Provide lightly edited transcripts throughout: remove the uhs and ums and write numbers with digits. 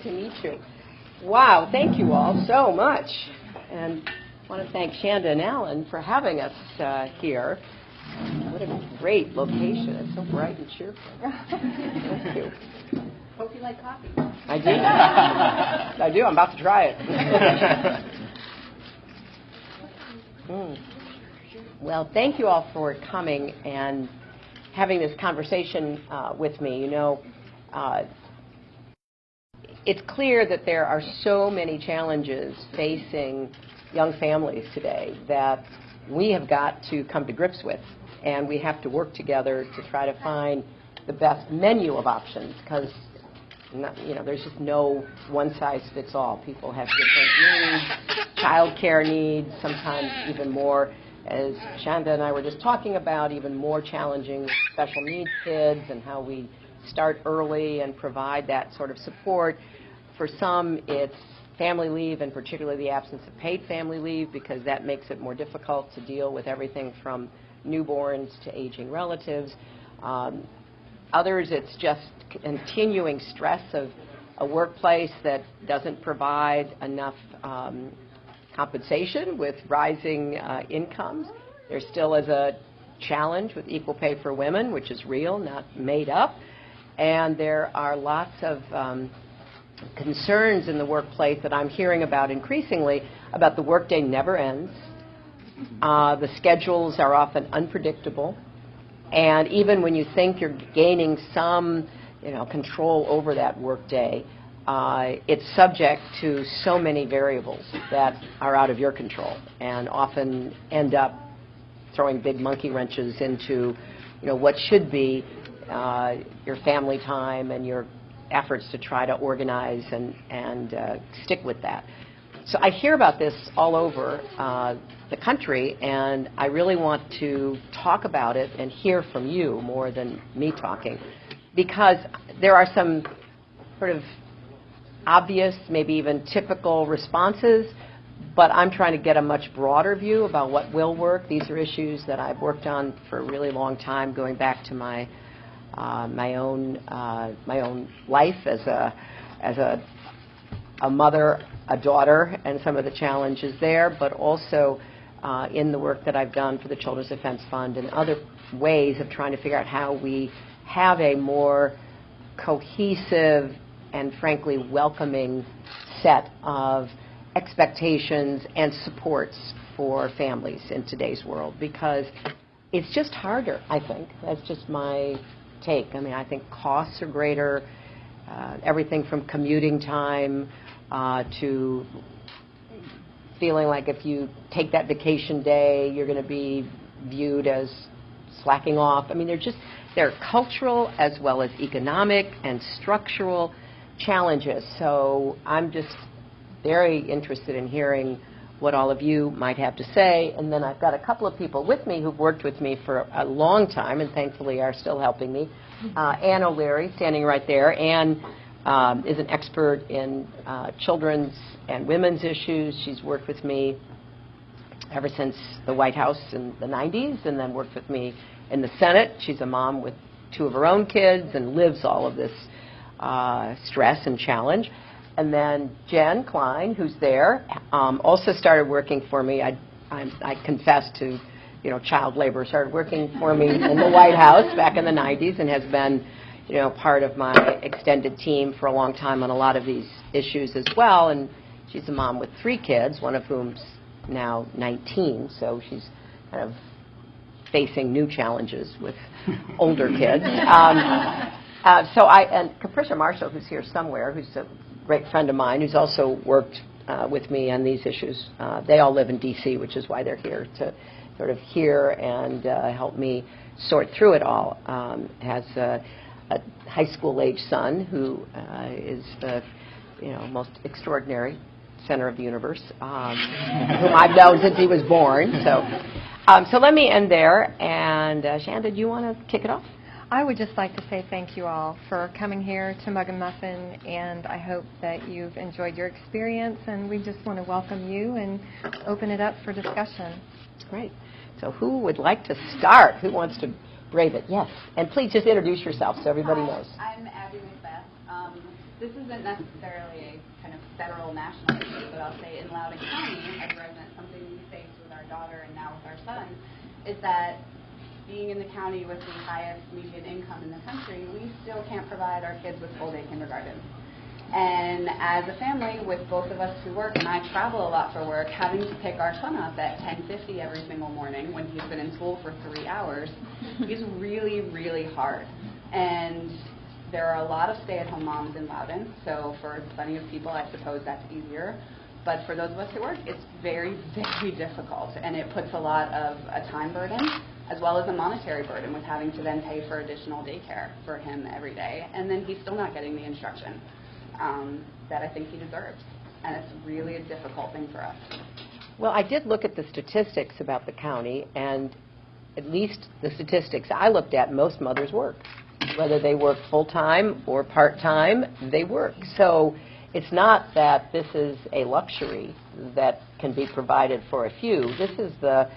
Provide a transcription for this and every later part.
to meet you. Wow, thank you all so much. And I want to thank Shanda and Alan for having us here. What a great location. It's so bright and cheerful. Thank you. Hope you like coffee. I do. I do. I'm about to try it. Well, thank you all for coming and having this conversation with me. You know, it's clear that there are so many challenges facing young families today that we have got to come to grips with, and we have to work together to try to find the best menu of options, because there's just no one-size-fits-all. People have different needs, child care needs, sometimes even more, as Shanda and I were just talking about, even more challenging with special needs kids and how we start early and provide that sort of support. For some, it's family leave, and particularly the absence of paid family leave, because that makes it more difficult to deal with everything from newborns to aging relatives. Others, it's just continuing stress of a workplace that doesn't provide enough compensation with rising incomes. There still is a challenge with equal pay for women, which is real, not made up. And there are lots of concerns in the workplace that I'm hearing about increasingly about the workday never ends. The schedules are often unpredictable. And even when you think you're gaining some control over that workday, it's subject to so many variables that are out of your control and often end up throwing big monkey wrenches into what should be your family time and your efforts to try to organize and stick with that. So I hear about this all over the country, and I really want to talk about it and hear from you more than me talking, because there are some sort of obvious, maybe even typical responses, but I'm trying to get a much broader view about what will work. These are issues that I've worked on for a really long time, going back to my own life as a mother, a daughter, and some of the challenges there, but also in the work that I've done for the Children's Defense Fund and other ways of trying to figure out how we have a more cohesive and frankly welcoming set of expectations and supports for families in today's world, because it's just harder, I think. That's just my take. I mean, I think costs are greater, everything from commuting time to feeling like if you take that vacation day, you're going to be viewed as slacking off. I mean, there are cultural as well as economic and structural challenges. So I'm just very interested in hearing what all of you might have to say. And then I've got a couple of people with me who've worked with me for a long time and thankfully are still helping me. Ann O'Leary, standing right there. Ann is an expert in children's and women's issues. She's worked with me ever since the White House in the 90s, and then worked with me in the Senate. She's a mom with 2 of her own kids and lives all of this stress and challenge. And then Jen Klein, who's there, also started working for me. I confess to child labor, started working for me in the White House back in the 90s and has been part of my extended team for a long time on a lot of these issues as well. And she's a mom with 3 kids, one of whom's now 19, so she's kind of facing new challenges with older kids. And Capricia Marshall, who's here somewhere, who's a great friend of mine, who's also worked with me on these issues. They all live in D.C., which is why they're here, to sort of hear and help me sort through it all. Has a high school-age son who is the most extraordinary center of the universe, whom I've known since he was born. So let me end there. And Shanda, do you want to kick it off? I would just like to say thank you all for coming here to Mug and Muffin, and I hope that you've enjoyed your experience, and we just want to welcome you and open it up for discussion. Great. So who would like to start? Who wants to brave it? Yes. And please just introduce yourself so everybody knows. I'm Abby Macbeth. this isn't necessarily a kind of federal national issue, but I'll say in Loudoun County, as a resident, something we face with our daughter and now with our son is that being in the county with the highest median income in the country, we still can't provide our kids with full-day kindergarten. And as a family, with both of us who work, and I travel a lot for work, having to pick our son up at 10:50 every single morning when he's been in school for 3 hours is really, really hard. And there are a lot of stay-at-home moms in Loudoun, so for plenty of people, I suppose that's easier. But for those of us who work, it's very, very difficult, and it puts a lot of a time burden as well as a monetary burden with having to then pay for additional daycare for him every day, and then he's still not getting the instruction that I think he deserves, and it's really a difficult thing for us. Well, I did look at the statistics about the county, and at least the statistics I looked at, most mothers work. Whether they work full-time or part-time, they work. So it's not that this is a luxury that can be provided for a few. This is the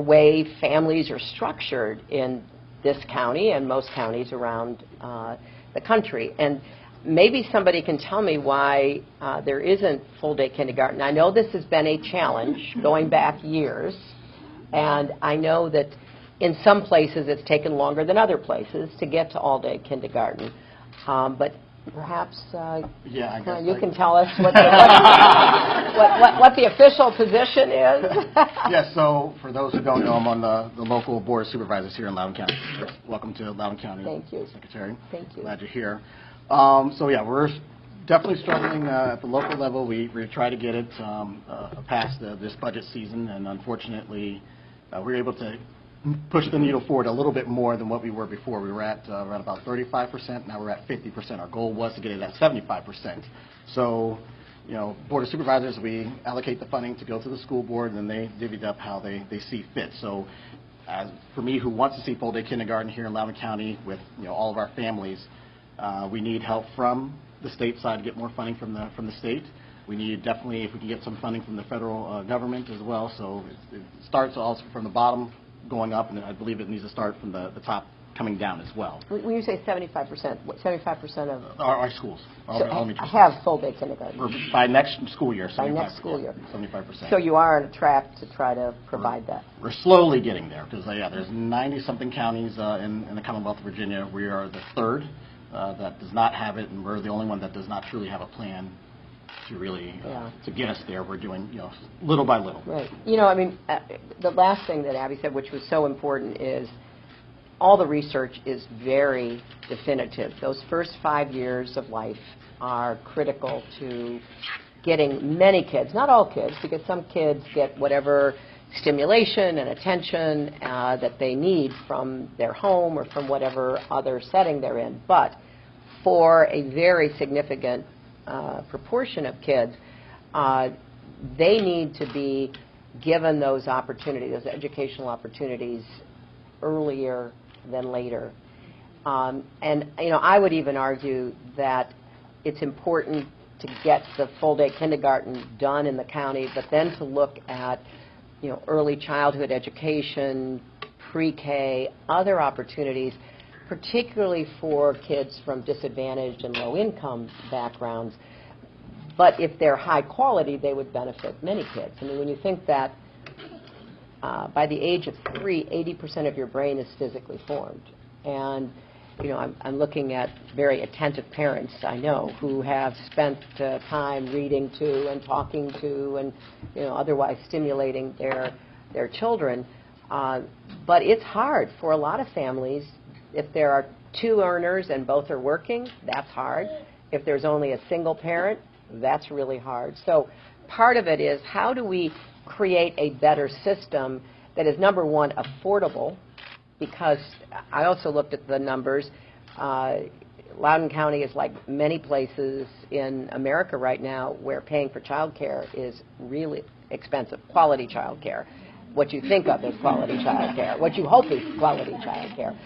way families are structured in this county and most counties around the country. And maybe somebody can tell me why there isn't full-day kindergarten. I know this has been a challenge going back years, and I know that in some places it's taken longer than other places to get to all-day kindergarten. But perhaps you can tell us what the official position is. Yes, so for those who don't know, I'm on the local board of supervisors here in Loudoun County. Welcome to Loudoun County. Thank you. Secretary. Thank you. Glad you're here. We're definitely struggling at the local level. We try to get it past this budget season, and unfortunately, we were able to push the needle forward a little bit more than what we were before. We were at around about 35%. Now we're at 50%. Our goal was to get it at 75%. So, Board of Supervisors, we allocate the funding to go to the school board, and then they divvy it up how they see fit. So, for me, who wants to see full-day kindergarten here in Loudoun County with all of our families, we need help from the state side to get more funding from the state. We need definitely, if we can get some funding from the federal government as well. So it starts also from the bottom going up, and I believe it needs to start from the top coming down as well. When you say 75%, what 75% of our schools, elementary schools, have full-day kindergarten? By next school year, 75%. By next school year. 75%. So you are on a track to try to provide that. We're slowly getting there because, there's 90-something counties in the Commonwealth of Virginia. We are the third that does not have it, and we're the only one that does not truly have a plan to really to get us there. We're doing little by little. Right. The last thing that Abby said, which was so important, is all the research is very definitive. Those first 5 years of life are critical to getting many kids, not all kids, because some kids get whatever stimulation and attention that they need from their home or from whatever other setting they're in. But for a very significant proportion of kids, they need to be given those opportunities, those educational opportunities, earlier than later. I would even argue that it's important to get the full-day kindergarten done in the county, but then to look at early childhood education, pre-K, other opportunities, particularly for kids from disadvantaged and low-income backgrounds. But if they're high quality, they would benefit many kids. When you think that by the age of 3, 80% of your brain is physically formed. And, I'm looking at very attentive parents, I know, who have spent time reading to and talking to and, otherwise stimulating their children. But it's hard for a lot of families. If there are 2 earners and both are working, that's hard. If there's only a single parent, that's really hard. So part of it is, how do we create a better system that is, number one, affordable? Because I also looked at the numbers. Loudoun County is like many places in America right now where paying for child care is really expensive. Quality child care. What you think of as quality child care. What you hope is quality child care.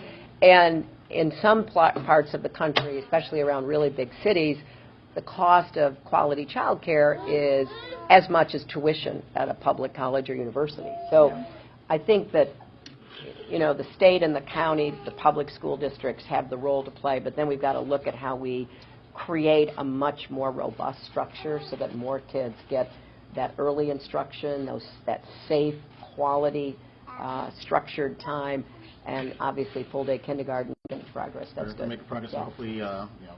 And in some parts of the country, especially around really big cities, the cost of quality child care is as much as tuition at a public college or university. So I think that, the state and the county, the public school districts have the role to play, but then we've got to look at how we create a much more robust structure so that more kids get that early instruction, that safe, quality, structured time, and obviously full-day kindergarten making progress. That's good. We're making progress. Yeah. Hopefully,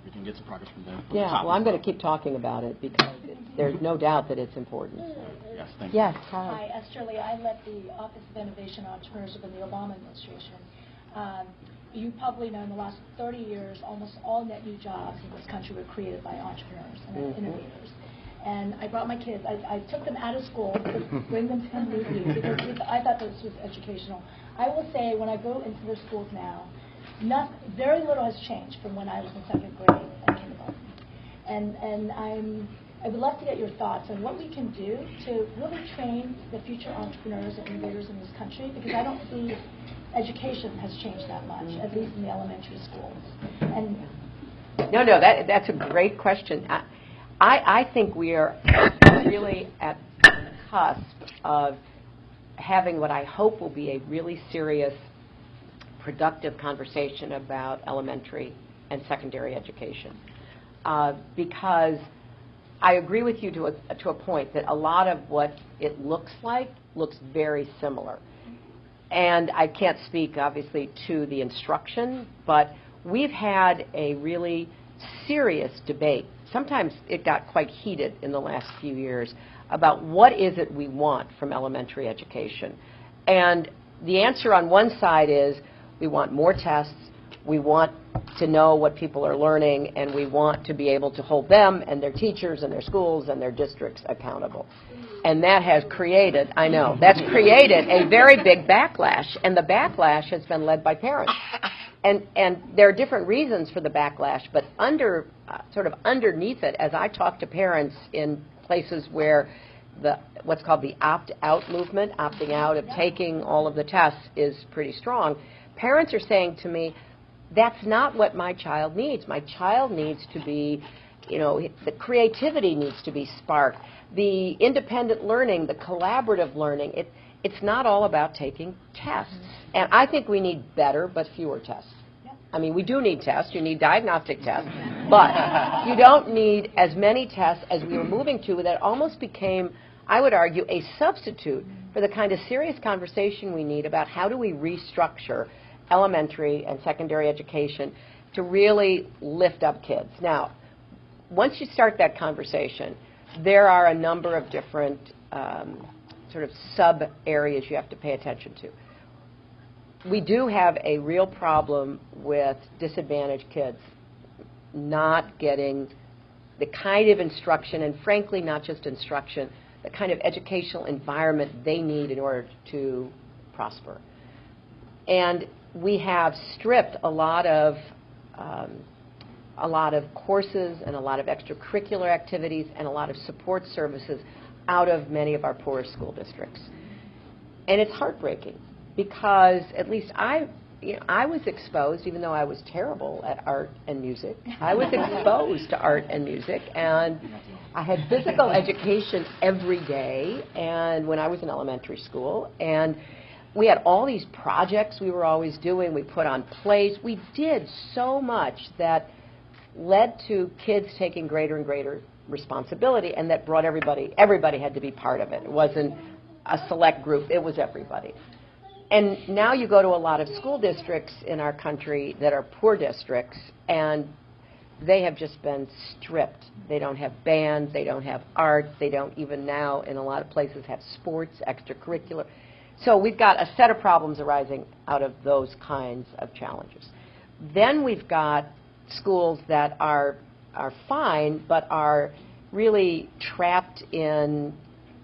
we can get some progress from them. Yeah, well, I'm going to keep talking about it because there's no doubt that it's important. Yes, thank you. Yes, Todd. Hi, Esther Lee. I led the Office of Innovation and Entrepreneurship in the Obama administration. You probably know in the last 30 years, almost all net new jobs in this country were created by entrepreneurs and innovators. And I brought my kids. I took them out of school to bring them to come meet you because I thought this was educational. I will say when I go into their schools now, very little has changed from when I was in second grade and kindergarten. And I would love to get your thoughts on what we can do to really train the future entrepreneurs and innovators in this country, because I don't see education has changed that much, at least in the elementary schools. And No, that's a great question. I think we are really at the cusp of having what I hope will be a really serious, productive conversation about elementary and secondary education. Because I agree with you to a point that a lot of what it looks like looks very similar. And I can't speak, obviously, to the instruction, but we've had a really serious debate. Sometimes it got quite heated in the last few years about what is it we want from elementary education. And the answer on one side is we want more tests, we want to know what people are learning, and we want to be able to hold them and their teachers and their schools and their districts accountable. And that has created, that's created a very big backlash, and the backlash has been led by parents. And there are different reasons for the backlash, but sort of underneath it, as I talk to parents in places where what's called the opt-out movement, opting out of taking all of the tests, is pretty strong, parents are saying to me, that's not what my child needs. My child needs to be, the creativity needs to be sparked. The independent learning, the collaborative learning, it's not all about taking tests. And I think we need better but fewer tests. I mean, we do need tests. You need diagnostic tests. But you don't need as many tests as we were moving to that almost became, I would argue, a substitute for the kind of serious conversation we need about how do we restructure elementary and secondary education to really lift up kids. Now, once you start that conversation, there are a number of different sort of sub-areas you have to pay attention to. We do have a real problem with disadvantaged kids not getting the kind of instruction, and frankly, not just instruction, the kind of educational environment they need in order to prosper. And we have stripped a lot of courses and a lot of extracurricular activities and a lot of support services out of many of our poorest school districts. And it's heartbreaking because at least I was exposed, even though I was terrible at art and music, I was exposed to art and music, and I had physical education every day and when I was in elementary school, and we had all these projects we were always doing. We put on plays. We did so much that led to kids taking greater and greater responsibility, and that brought everybody had to be part of it. It wasn't a select group. It was everybody. And now you go to a lot of school districts in our country that are poor districts, and they have just been stripped. They don't have bands. They don't have art. They don't even now, in a lot of places, have sports, extracurricular. So we've got a set of problems arising out of those kinds of challenges. Then we've got schools that are fine, but are really trapped in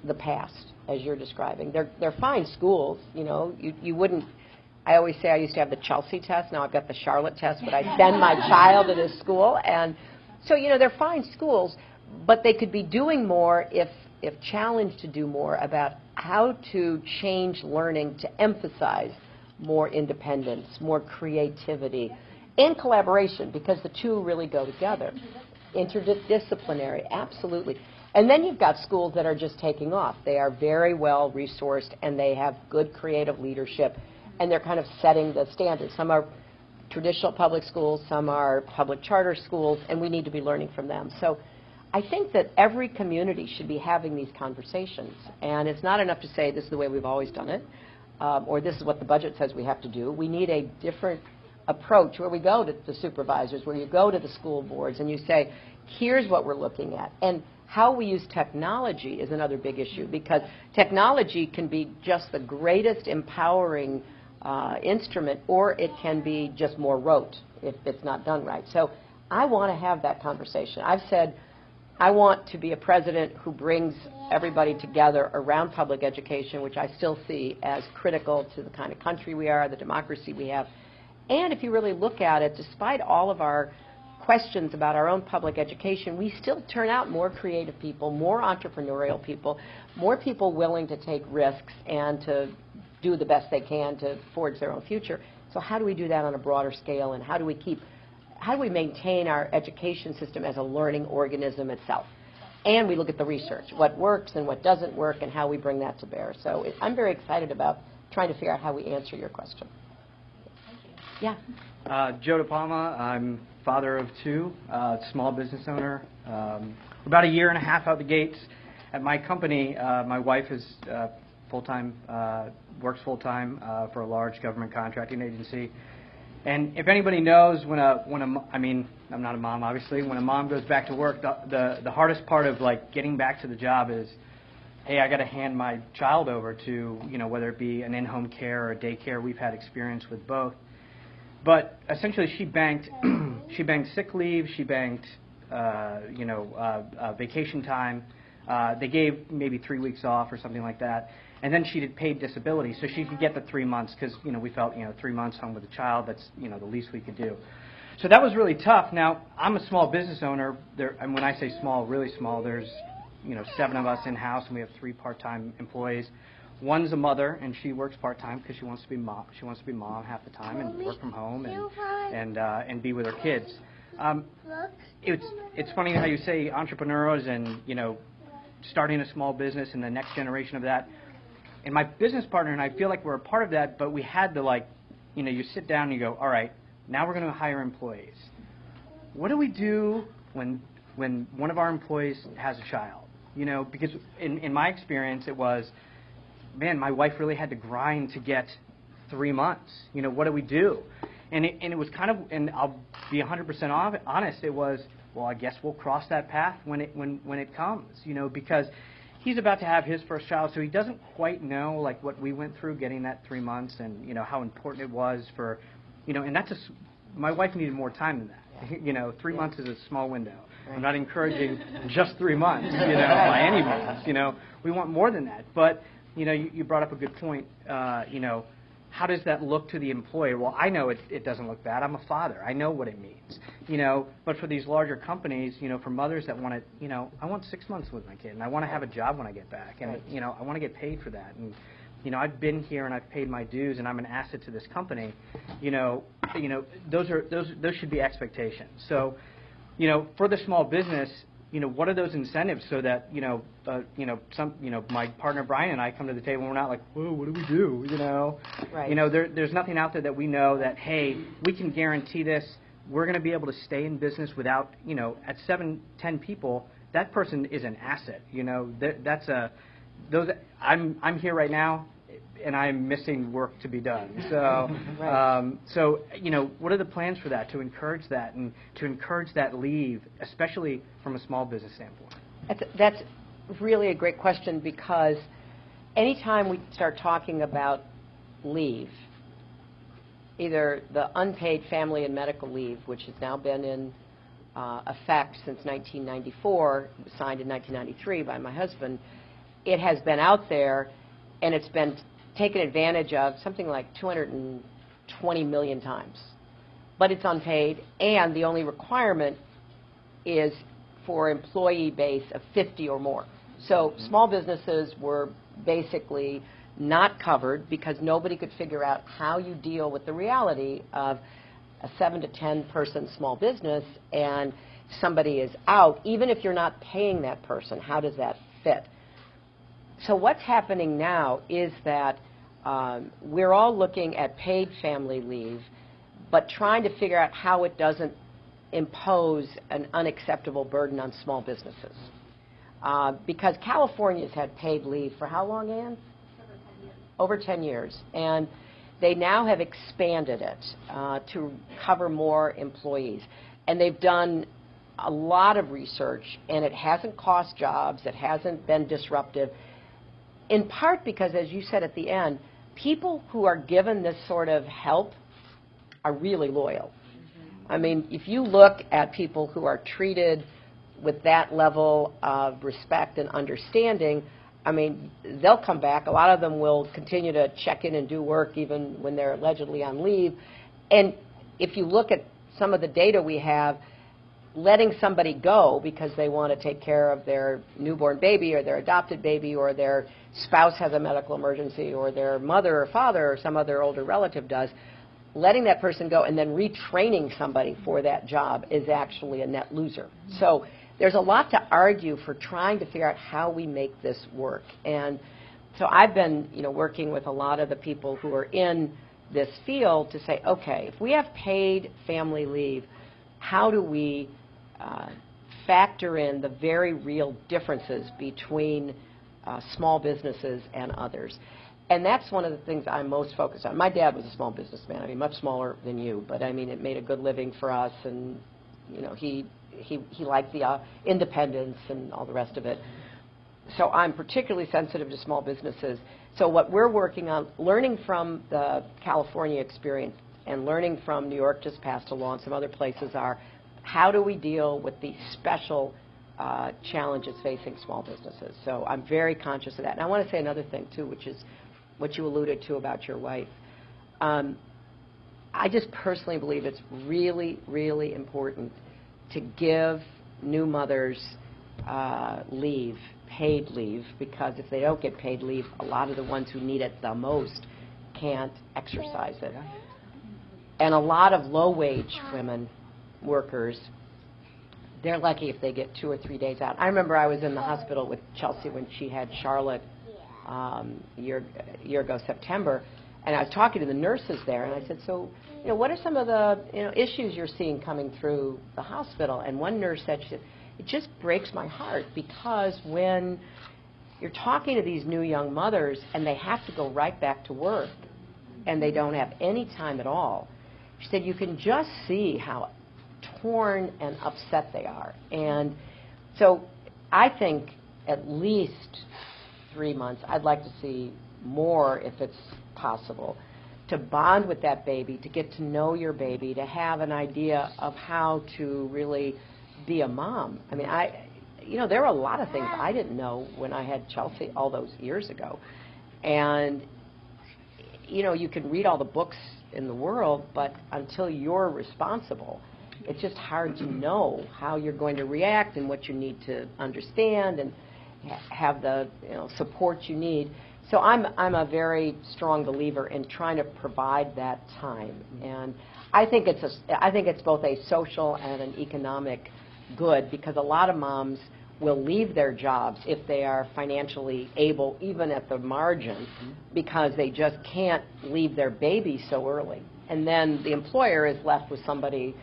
the past, as you're describing. They're fine schools, you wouldn't. I always say I used to have the Chelsea test. Now I've got the Charlotte test, but I send my child to this school, and so they're fine schools, but they could be doing more if challenged to do more about how to change learning to emphasize more independence, more creativity, and collaboration, because the two really go together. Interdisciplinary, absolutely. And then you've got schools that are just taking off. They are very well resourced, and they have good creative leadership, and they're kind of setting the standards. Some are traditional public schools, some are public charter schools, and we need to be learning from them. So I think that every community should be having these conversations, and it's not enough to say this is the way we've always done it, or this is what the budget says we have to do. We need a different approach where we go to the supervisors, where you go to the school boards, and you say, here's what we're looking at. And how we use technology is another big issue, because technology can be just the greatest empowering instrument, or it can be just more rote if it's not done right. So I want to have that conversation. I've said I want to be a president who brings everybody together around public education, which I still see as critical to the kind of country we are, the democracy we have. And if you really look at it, despite all of our questions about our own public education, we still turn out more creative people, more entrepreneurial people, more people willing to take risks and to do the best they can to forge their own future. So how do we do that on a broader scale, and how do we maintain our education system as a learning organism itself? And we look at the research, what works and what doesn't work, and how we bring that to bear. So I'm very excited about trying to figure out how we answer your question. Yeah. Joe DePalma. I'm father of two, small business owner. About a year and a half out the gates at my company. My wife is full-time, works full-time for a large government contracting agency. And if anybody knows, I mean, I'm not a mom, obviously. When a mom goes back to work, the hardest part of like getting back to the job is, hey, I got to hand my child over to, whether it be an in-home care or a daycare. We've had experience with both. But essentially, she banked sick leave, she banked, vacation time. They gave maybe 3 weeks off or something like that, and then she did paid disability, so she could get the 3 months because we felt 3 months home with a child, that's the least we could do. So that was really tough. Now I'm a small business owner. And when I say small, really small, there's 7 of us in house, and we have 3 part-time employees. One's a mother, and she works part-time because she wants to be mom. She wants to be mom half the time and work from home and be with her kids. It's funny how you say entrepreneurs and starting a small business and the next generation of that. And my business partner and I feel like we're a part of that, but we had to you sit down and you go, all right, now we're going to hire employees. What do we do when one of our employees has a child? Because in my experience it was, man, my wife really had to grind to get 3 months. What do we do? And it was kind of, and I'll be 100% honest, it was, well, I guess we'll cross that path when it comes, because he's about to have his first child, so he doesn't quite know like what we went through getting that 3 months, and how important it was for, and that's my wife needed more time than that. Yeah. 3 months is a small window. Right. I'm not encouraging just 3 months, by any means. We want more than that, but. You brought up a good point. How does that look to the employer? Well, I know it doesn't look bad. I'm a father. I know what it means. But for these larger companies, for mothers that want to, I want 6 months with my kid, and I want to have a job when I get back, and right. I want to get paid for that. And I've been here and I've paid my dues, and I'm an asset to this company. Those should be expectations. So, for the small business. What are those incentives so that, my partner Brian and I come to the table and we're not like, whoa, what do we do? Right. There's nothing out there that we know that, hey, we can guarantee this. We're going to be able to stay in business without, at 7-10 people, that person is an asset. I'm here right now, and I'm missing work to be done. So, right. What are the plans for that, to encourage that and to encourage that leave, especially from a small business standpoint? That's really a great question, because anytime we start talking about leave, either the unpaid family and medical leave, which has now been in effect since 1994, signed in 1993 by my husband, it has been out there, and it's been taken advantage of something like 220 million times. But it's unpaid, and the only requirement is for employee base of 50 or more. So small businesses were basically not covered because nobody could figure out how you deal with the reality of a 7 to 10 person small business and somebody is out. Even if you're not paying that person, how does that fit? So what's happening now is that we're all looking at paid family leave but trying to figure out how it doesn't impose an unacceptable burden on small businesses. Because California's had paid leave for how long, Ann? Over 10 years. And they now have expanded it to cover more employees. And they've done a lot of research, and it hasn't cost jobs, it hasn't been disruptive, in part because, as you said at the end, people who are given this sort of help are really loyal. I mean, if you look at people who are treated with that level of respect and understanding, I mean, they'll come back. A lot of them will continue to check in and do work even when they're allegedly on leave. And if you look at some of the data we have, letting somebody go because they want to take care of their newborn baby or their adopted baby or their spouse has a medical emergency or their mother or father or some other older relative does, letting that person go and then retraining somebody for that job is actually a net loser. So there's a lot to argue for trying to figure out how we make this work. And so I've been, working with a lot of the people who are in this field to say, okay, if we have paid family leave, how do we factor in the very real differences between small businesses and others? And that's one of the things I'm most focused on. My dad was a small businessman. I mean, much smaller than you, but I mean, it made a good living for us, and he liked the independence and all the rest of it. So I'm particularly sensitive to small businesses. So what we're working on, learning from the California experience and learning from New York just passed a law and some other places are, how do we deal with the special challenges facing small businesses? So I'm very conscious of that. And I want to say another thing, too, which is what you alluded to about your wife. I just personally believe it's really, really important to give new mothers leave, paid leave, because if they don't get paid leave, a lot of the ones who need it the most can't exercise it. And a lot of low-wage women, workers, they're lucky if they get 2 or 3 days out. I remember I was in the hospital with Chelsea when she had Charlotte a year ago, September, and I was talking to the nurses there, and I said, so, what are some of the issues you're seeing coming through the hospital? And one nurse said, it just breaks my heart, because when you're talking to these new young mothers and they have to go right back to work and they don't have any time at all, she said you can just see how torn and upset they are. And so I think at least 3 months, I'd like to see more if it's possible, to bond with that baby, to get to know your baby, to have an idea of how to really be a mom. I mean, there were a lot of things I didn't know when I had Chelsea all those years ago. And, you can read all the books in the world, but until you're responsible, it's just hard to know how you're going to react and what you need to understand and have the support you need. So I'm a very strong believer in trying to provide that time, and I think it's both a social and an economic good, because a lot of moms will leave their jobs if they are financially able, even at the margin, because they just can't leave their baby so early, and then the employer is left with somebody,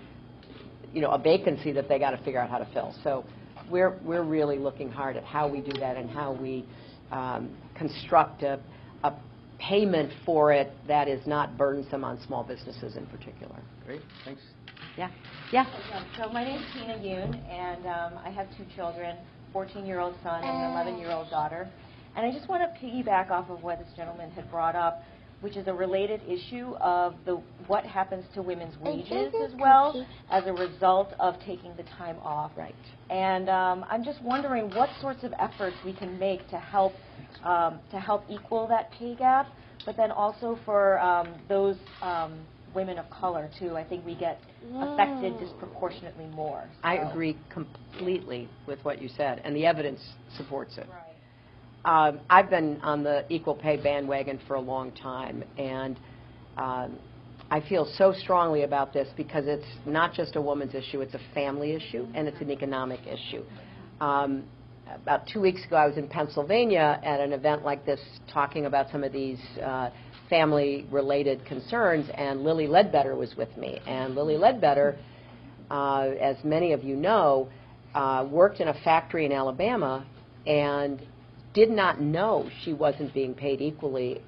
a vacancy that they got to figure out how to fill. So we're really looking hard at how we do that and how we construct a payment for it that is not burdensome on small businesses in particular. Great, thanks. Yeah. So my name's Tina Yoon, and I have 2 children, 14-year-old son and an 11-year-old daughter. And I just want to piggyback off of what this gentleman had brought up, which is a related issue of what happens to women's wages as well as a result of taking the time off. Right. And I'm just wondering what sorts of efforts we can make to help equal that pay gap, but then also for those women of color too. I think we get affected disproportionately more. So. I agree completely with what you said, and the evidence supports it. Right. I've been on the equal pay bandwagon for a long time, and I feel so strongly about this because it's not just a woman's issue, it's a family issue, and it's an economic issue. about 2 weeks ago, I was in Pennsylvania at an event like this talking about some of these family-related concerns, and Lily Ledbetter was with me. And Lily Ledbetter, as many of you know, worked in a factory in Alabama and did not know she wasn't being paid equally,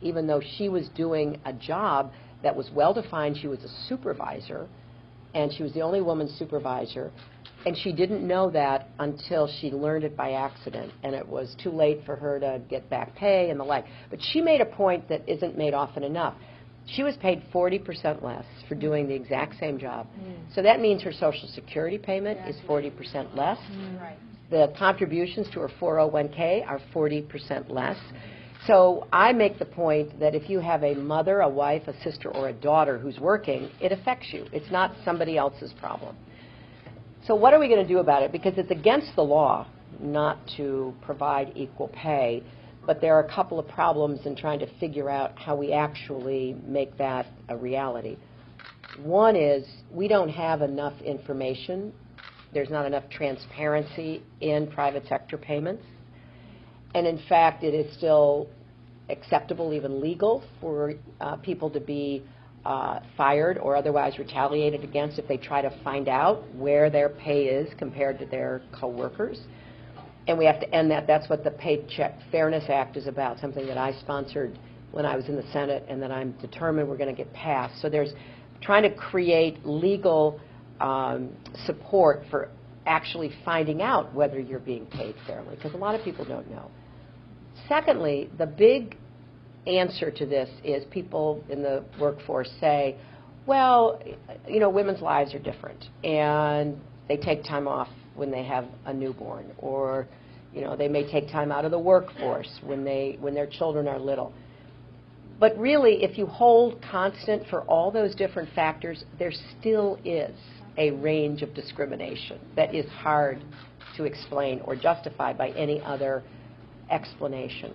even though she was doing a job that was well-defined. She was a supervisor, and she was the only woman supervisor. And she didn't know that until she learned it by accident, and it was too late for her to get back pay and the like. But she made a point that isn't made often enough. She was paid 40% less for doing the exact same job. So that means her Social Security payment is 40% less. Right. The contributions to her 401k are 40% less. So I make the point that if you have a mother, a wife, a sister, or a daughter who's working, it affects you. It's not somebody else's problem. So what are we going to do about it? Because it's against the law not to provide equal pay, but there are a couple of problems in trying to figure out how we actually make that a reality. One is we don't have enough information. There's not enough transparency in private sector payments. And in fact, it is still acceptable, even legal, for people to be fired or otherwise retaliated against if they try to find out where their pay is compared to their coworkers. And we have to end that. That's what the Paycheck Fairness Act is about, something that I sponsored when I was in the Senate and that I'm determined we're going to get passed. So there's trying to create legal support for actually finding out whether you're being paid fairly, because a lot of people don't know. Secondly, the big answer to this is people in the workforce say, well, you know, women's lives are different, and they take time off when they have a newborn, or, you know, they may take time out of the workforce when their children are little. But really, if you hold constant for all those different factors, there still is a range of discrimination that is hard to explain or justify by any other explanation.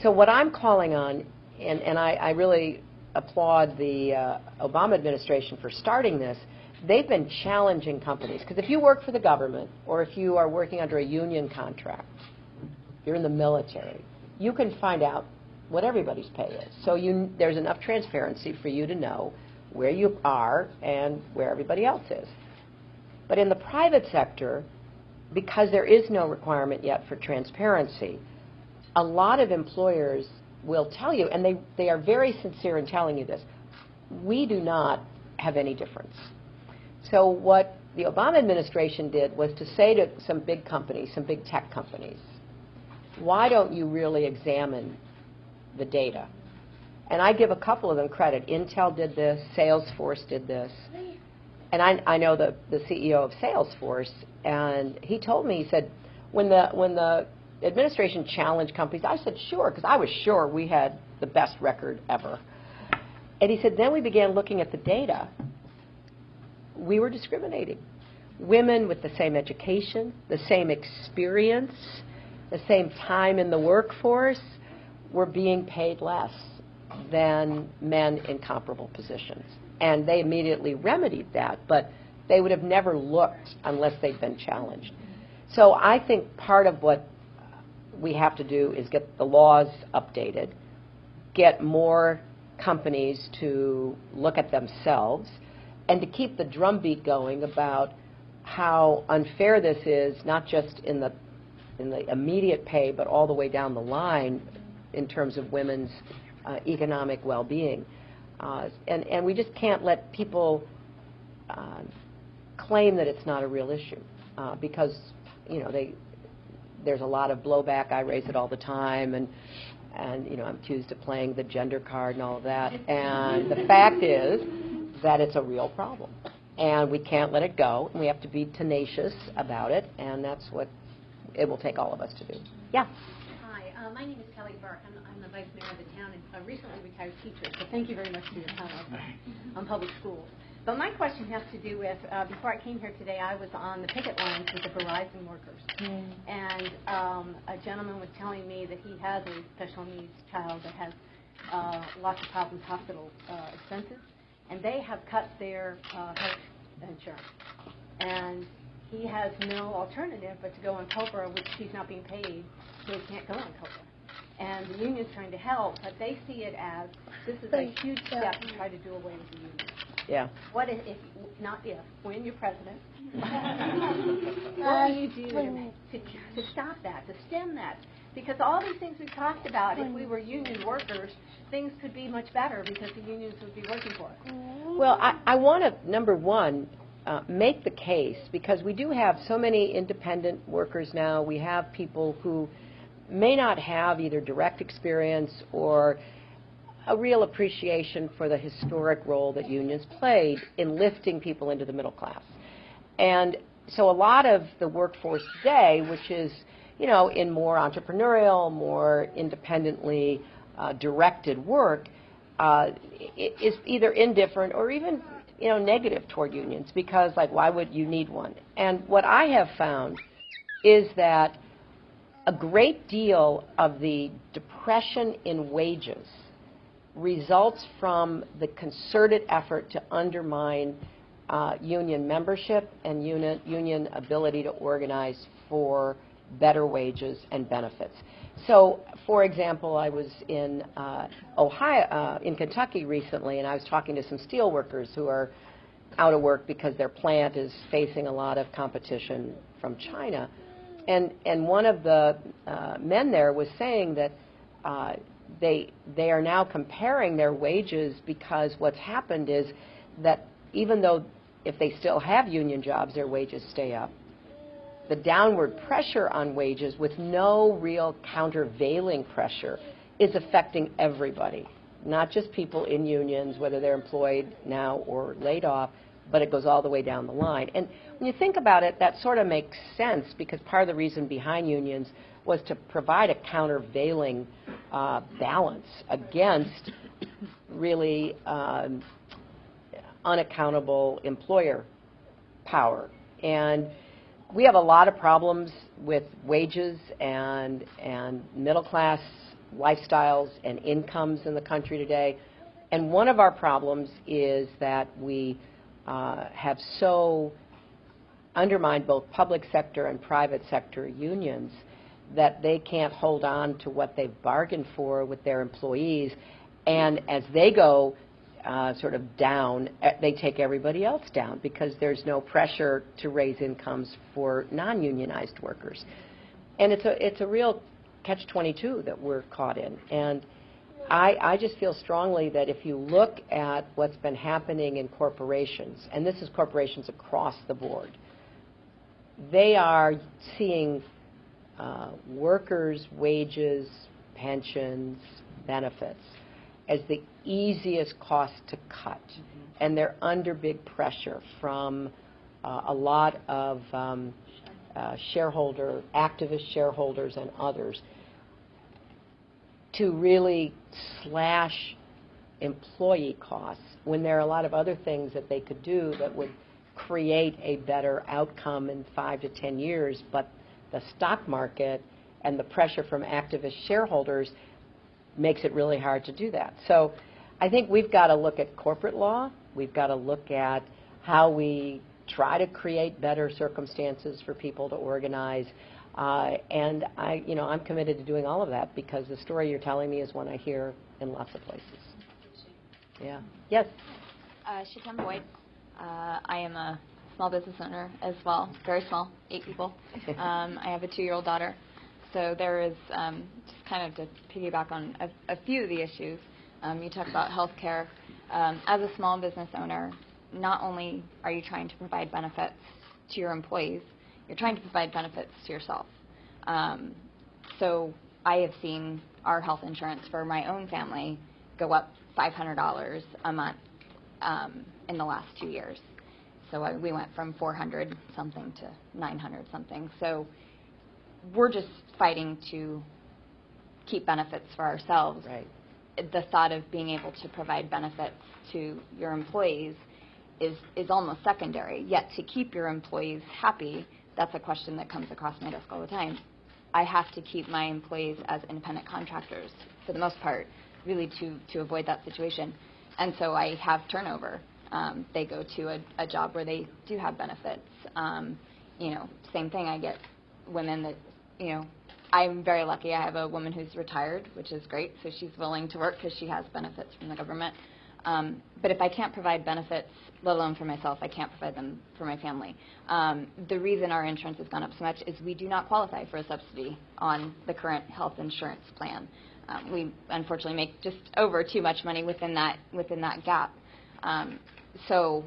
So what I'm calling on, and I really applaud the Obama administration for starting this, they've been challenging companies. Because if you work for the government, or if you are working under a union contract, you're in the military, you can find out what everybody's pay is. So there's enough transparency for you to know where you are and where everybody else is. But in the private sector, because there is no requirement yet for transparency, a lot of employers will tell you, and they are very sincere in telling you this, we do not have any difference. So what the Obama administration did was to say to some big companies, some big tech companies, why don't you really examine the data? And I give a couple of them credit. Intel did this, Salesforce did this. And I know the CEO of Salesforce, and he told me, he said, when the administration challenged companies, I said, sure, because I was sure we had the best record ever. And he said, then we began looking at the data. We were discriminating. Women with the same education, the same experience, the same time in the workforce were being paid less than men in comparable positions. And they immediately remedied that, but they would have never looked unless they'd been challenged. So I think part of what we have to do is get the laws updated, get more companies to look at themselves, and to keep the drumbeat going about how unfair this is, not just in the immediate pay, but all the way down the line in terms of women's economic well-being. And we just can't let people claim that it's not a real issue because, you know, there's a lot of blowback. I raise it all the time, and you know, I'm accused of playing the gender card and all of that. And the fact is that it's a real problem, and we can't let it go, and we have to be tenacious about it, and that's what it will take all of us to do. Yeah. Hi, my name is Kelly Burke. I'm the vice mayor of the town and a recently retired teacher, so thank you very much for your time on public schools. But my question has to do with, before I came here today, I was on the picket lines with the Verizon workers. And a gentleman was telling me that he has a special needs child that has lots of problems, hospital expenses, and they have cut their health insurance. And he has no alternative but to go on COBRA, which he's not being paid, so he can't go on COBRA. And the union's trying to help, but they see it as this is a huge step to try to do away with the union. Yeah. What if not if, when you're president, what will you do to stop that, to stem that? Because all these things we've talked about, if we were union workers, things could be much better because the unions would be working for us. Well, I want to, number one, make the case, because we do have so many independent workers now. We have people who may not have either direct experience or a real appreciation for the historic role that unions played in lifting people into the middle class. And so a lot of the workforce today, which is, you know, in more entrepreneurial, more independently directed work, is either indifferent or even, you know, negative toward unions, because, like, why would you need one? And what I have found is that a great deal of the depression in wages results from the concerted effort to undermine union membership and union ability to organize for better wages and benefits. So, for example, I was in in Kentucky recently, and I was talking to some steel workers who are out of work because their plant is facing a lot of competition from China. And one of the men there was saying that they are now comparing their wages, because what's happened is that even though if they still have union jobs, their wages stay up, the downward pressure on wages with no real countervailing pressure is affecting everybody, not just people in unions, whether they're employed now or laid off, but it goes all the way down the line. And when you think about it, that sort of makes sense, because part of the reason behind unions was to provide a countervailing balance against really unaccountable employer power. And we have a lot of problems with wages and middle class lifestyles and incomes in the country today. And one of our problems is that we have so undermined both public sector and private sector unions that they can't hold on to what they've bargained for with their employees. And as they go sort of down, they take everybody else down, because there's no pressure to raise incomes for non-unionized workers. And it's a real catch-22 that we're caught in. And I just feel strongly that if you look at what's been happening in corporations, and this is corporations across the board, they are seeing workers' wages, pensions, benefits as the easiest cost to cut. And they're under big pressure from a lot of activist shareholders and others to really slash employee costs, when there are a lot of other things that they could do that would create a better outcome in 5 to 10 years. But the stock market and the pressure from activist shareholders makes it really hard to do that. So I think we've got to look at corporate law. We've got to look at how we try to create better circumstances for people to organize. And I'm committed to doing all of that, because the story you're telling me is one I hear in lots of places. Yeah. Yes? Shatem Boyd. I am a small business owner as well, very small, 8 people. I have a 2-year-old daughter. So there is, just kind of to piggyback on a few of the issues, you talk about health care. As a small business owner, not only are you trying to provide benefits to your employees, you're trying to provide benefits to yourself. So I have seen our health insurance for my own family go up $500 a month in the last 2 years. So we went from 400 something to 900 something. So we're just fighting to keep benefits for ourselves. Right. The thought of being able to provide benefits to your employees is almost secondary. Yet to keep your employees happy, that's a question that comes across my desk all the time. I have to keep my employees as independent contractors for the most part, really to avoid that situation. And so I have turnover. They go to a job where they do have benefits. same thing. I get women that, I'm very lucky. I have a woman who's retired, which is great, so she's willing to work because she has benefits from the government. But if I can't provide benefits, let alone for myself, I can't provide them for my family. The reason our insurance has gone up so much is we do not qualify for a subsidy on the current health insurance plan. We unfortunately make just over too much money within that gap. So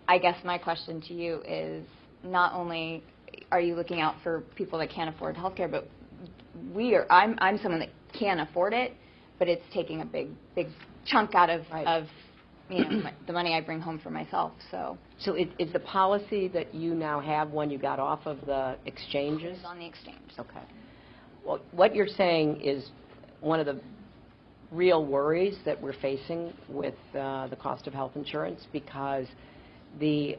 I guess my question to you is, not only are you looking out for people that can't afford health care, but I'm someone that can afford it, but it's taking a big chunk out of the money I bring home for myself. So is the policy that you now have one you got off of the exchanges? It's on the exchange. Okay. Well, what you're saying is one of the real worries that we're facing with the cost of health insurance, because the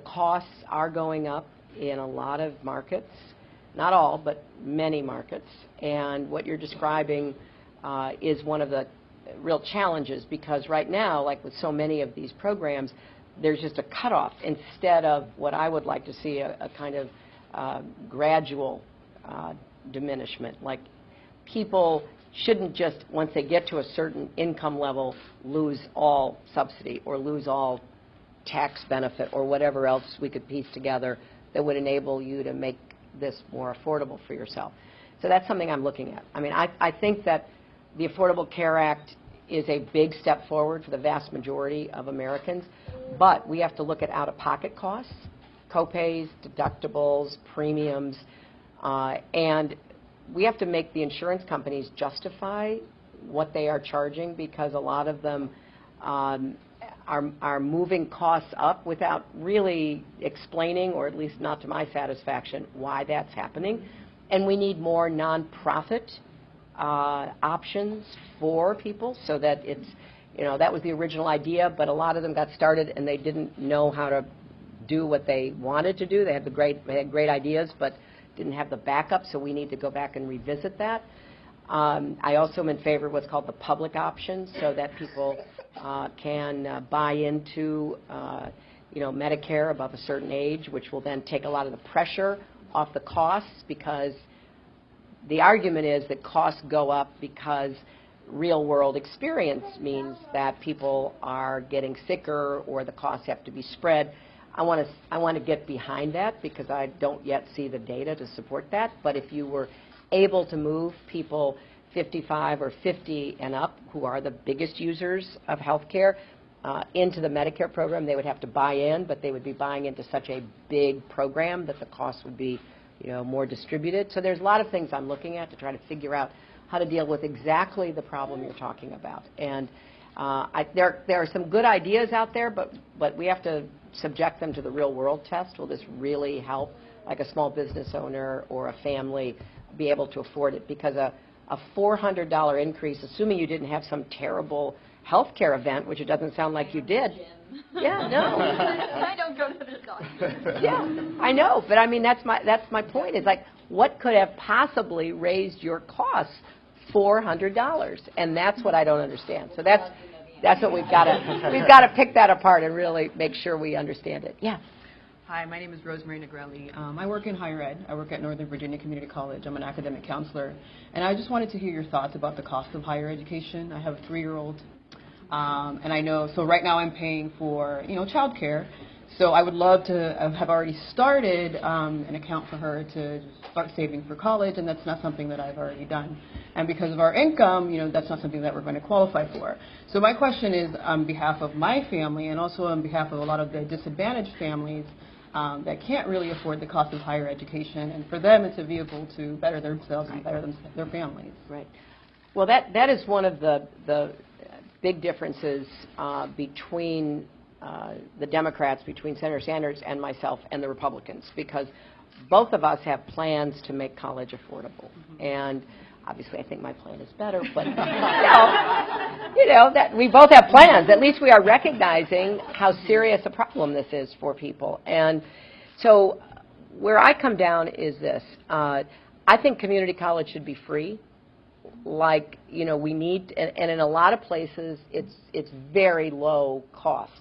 costs are going up in a lot of markets, not all, but many markets. And what you're describing is one of the real challenges, because right now, like with so many of these programs, there's just a cutoff instead of what I would like to see, a kind of gradual diminishment. Like, people shouldn't just, once they get to a certain income level, lose all subsidy or lose all tax benefit or whatever else we could piece together that would enable you to make this more affordable for yourself. So that's something I'm looking at. I mean, I think that the Affordable Care Act is a big step forward for the vast majority of Americans, but we have to look at out-of-pocket costs, copays, deductibles, premiums, and we have to make the insurance companies justify what they are charging, because a lot of them are moving costs up without really explaining, or at least not to my satisfaction, why that's happening. And we need more nonprofit options for people, so that it's, that was the original idea, but a lot of them got started and they didn't know how to do what they wanted to do. They had great ideas, but didn't have the backup, so we need to go back and revisit that. I also am in favor of what's called the public option, so that people can buy into Medicare above a certain age, which will then take a lot of the pressure off the costs, because the argument is that costs go up because real-world experience means that people are getting sicker or the costs have to be spread. I want to get behind that, because I don't yet see the data to support that. But if you were able to move people 55 or 50 and up, who are the biggest users of health care, into the Medicare program, they would have to buy in, but they would be buying into such a big program that the cost would be more distributed. So there's a lot of things I'm looking at to try to figure out how to deal with exactly the problem you're talking about. And there are some good ideas out there, but we have to subject them to the real world test. Will this really help, like a small business owner or a family, be able to afford it? Because a $400 increase, assuming you didn't have some terrible health care event, which it doesn't sound like you did. Yeah, no. I don't go to the doctor. Yeah, I know, but I mean, that's my point. Is like, what could have possibly raised your costs $400? And that's what I don't understand. So that's what we've got to pick that apart and really make sure we understand it. Yeah. Hi, my name is Rosemary Negrelli. I work in higher ed. I work at Northern Virginia Community College. I'm an academic counselor. And I just wanted to hear your thoughts about the cost of higher education. I have a 3-year-old. And I know, so right now I'm paying for, child care. So I would love to have already started an account for her to start saving for college, and that's not something that I've already done. And because of our income, that's not something that we're going to qualify for. So my question is, on behalf of my family and also on behalf of a lot of the disadvantaged families that can't really afford the cost of higher education, and for them it's a vehicle to better themselves and better their families. Right. Well, that is one of the big differences between the Democrats, between Senator Sanders and myself, and the Republicans, because both of us have plans to make college affordable. Mm-hmm. And obviously I think my plan is better, but that we both have plans. At least we are recognizing how serious a problem this is for people. And so where I come down is this. I think community college should be free. We need, and in a lot of places it's very low cost.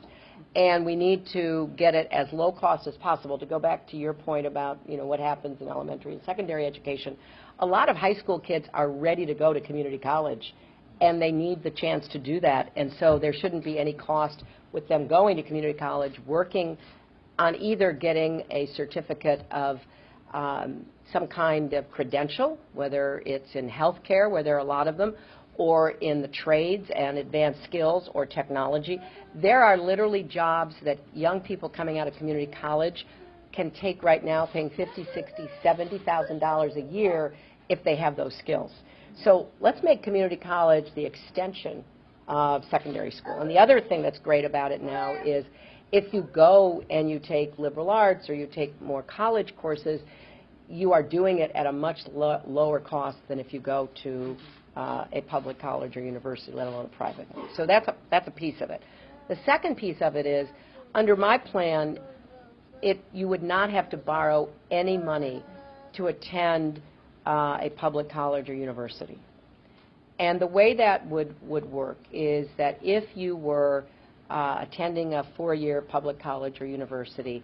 And we need to get it as low cost as possible. To go back to your point about, what happens in elementary and secondary education, a lot of high school kids are ready to go to community college, and they need the chance to do that. And so there shouldn't be any cost with them going to community college, working on either getting a certificate of some kind of credential, whether it's in healthcare, where there are a lot of them, or in the trades and advanced skills or technology. There are literally jobs that young people coming out of community college can take right now, paying $50,000, $60,000, $70,000 a year if they have those skills. So let's make community college the extension of secondary school. And the other thing that's great about it now is if you go and you take liberal arts or you take more college courses, you are doing it at a much lower cost than if you go to a public college or university, let alone a private one. So that's a piece of it. The second piece of it is, under my plan, you would not have to borrow any money to attend a public college or university. And the way that would work is that if you were attending a 4-year public college or university,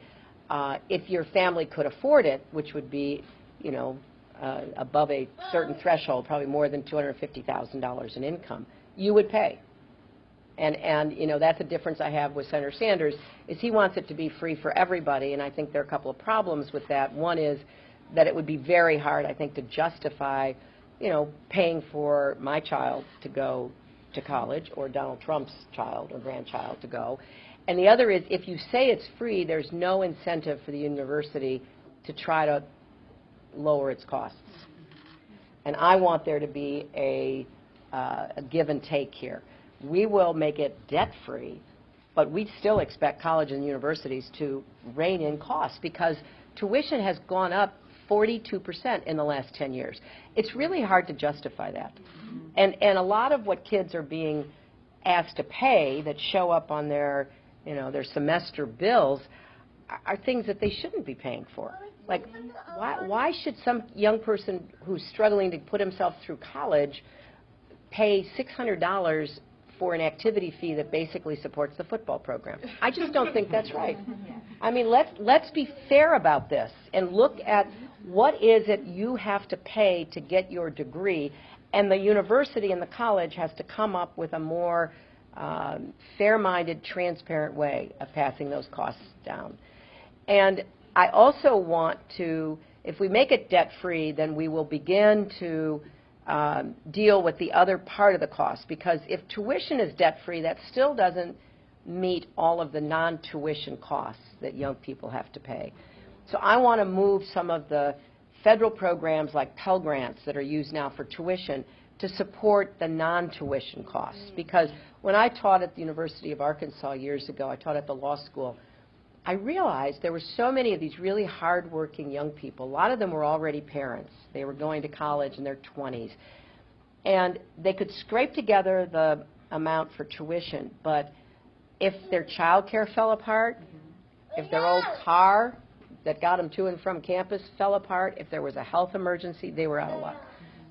if your family could afford it, which would be, above a certain threshold, probably more than $250,000 in income, you would pay. And that's a difference I have with Senator Sanders, is he wants it to be free for everybody, and I think there are a couple of problems with that. One is that it would be very hard, I think, to justify, paying for my child to go to college or Donald Trump's child or grandchild to go. And the other is, if you say it's free, there's no incentive for the university to try to lower its costs. And I want there to be a give and take here. We will make it debt-free, but we still expect colleges and universities to rein in costs because tuition has gone up 42% in the last 10 years. It's really hard to justify that. And a lot of what kids are being asked to pay that show up on their semester bills are things that they shouldn't be paying for. Like, why should some young person who's struggling to put himself through college pay $600 for an activity fee that basically supports the football program? I just don't think that's right. I mean, let's be fair about this and look at what is it you have to pay to get your degree, and the university and the college has to come up with a more fair-minded, transparent way of passing those costs down. And I also want to, if we make it debt-free, then we will begin to deal with the other part of the cost, because if tuition is debt-free, that still doesn't meet all of the non-tuition costs that young people have to pay. So I want to move some of the federal programs like Pell Grants that are used now for tuition to support the non-tuition costs. Because when I taught at the University of Arkansas years ago, I taught at the law school, I realized there were so many of these really hard-working young people. A lot of them were already parents. They were going to college in their 20s. And they could scrape together the amount for tuition, but if their child care fell apart, if their old car that got them to and from campus fell apart, if there was a health emergency, they were out of luck.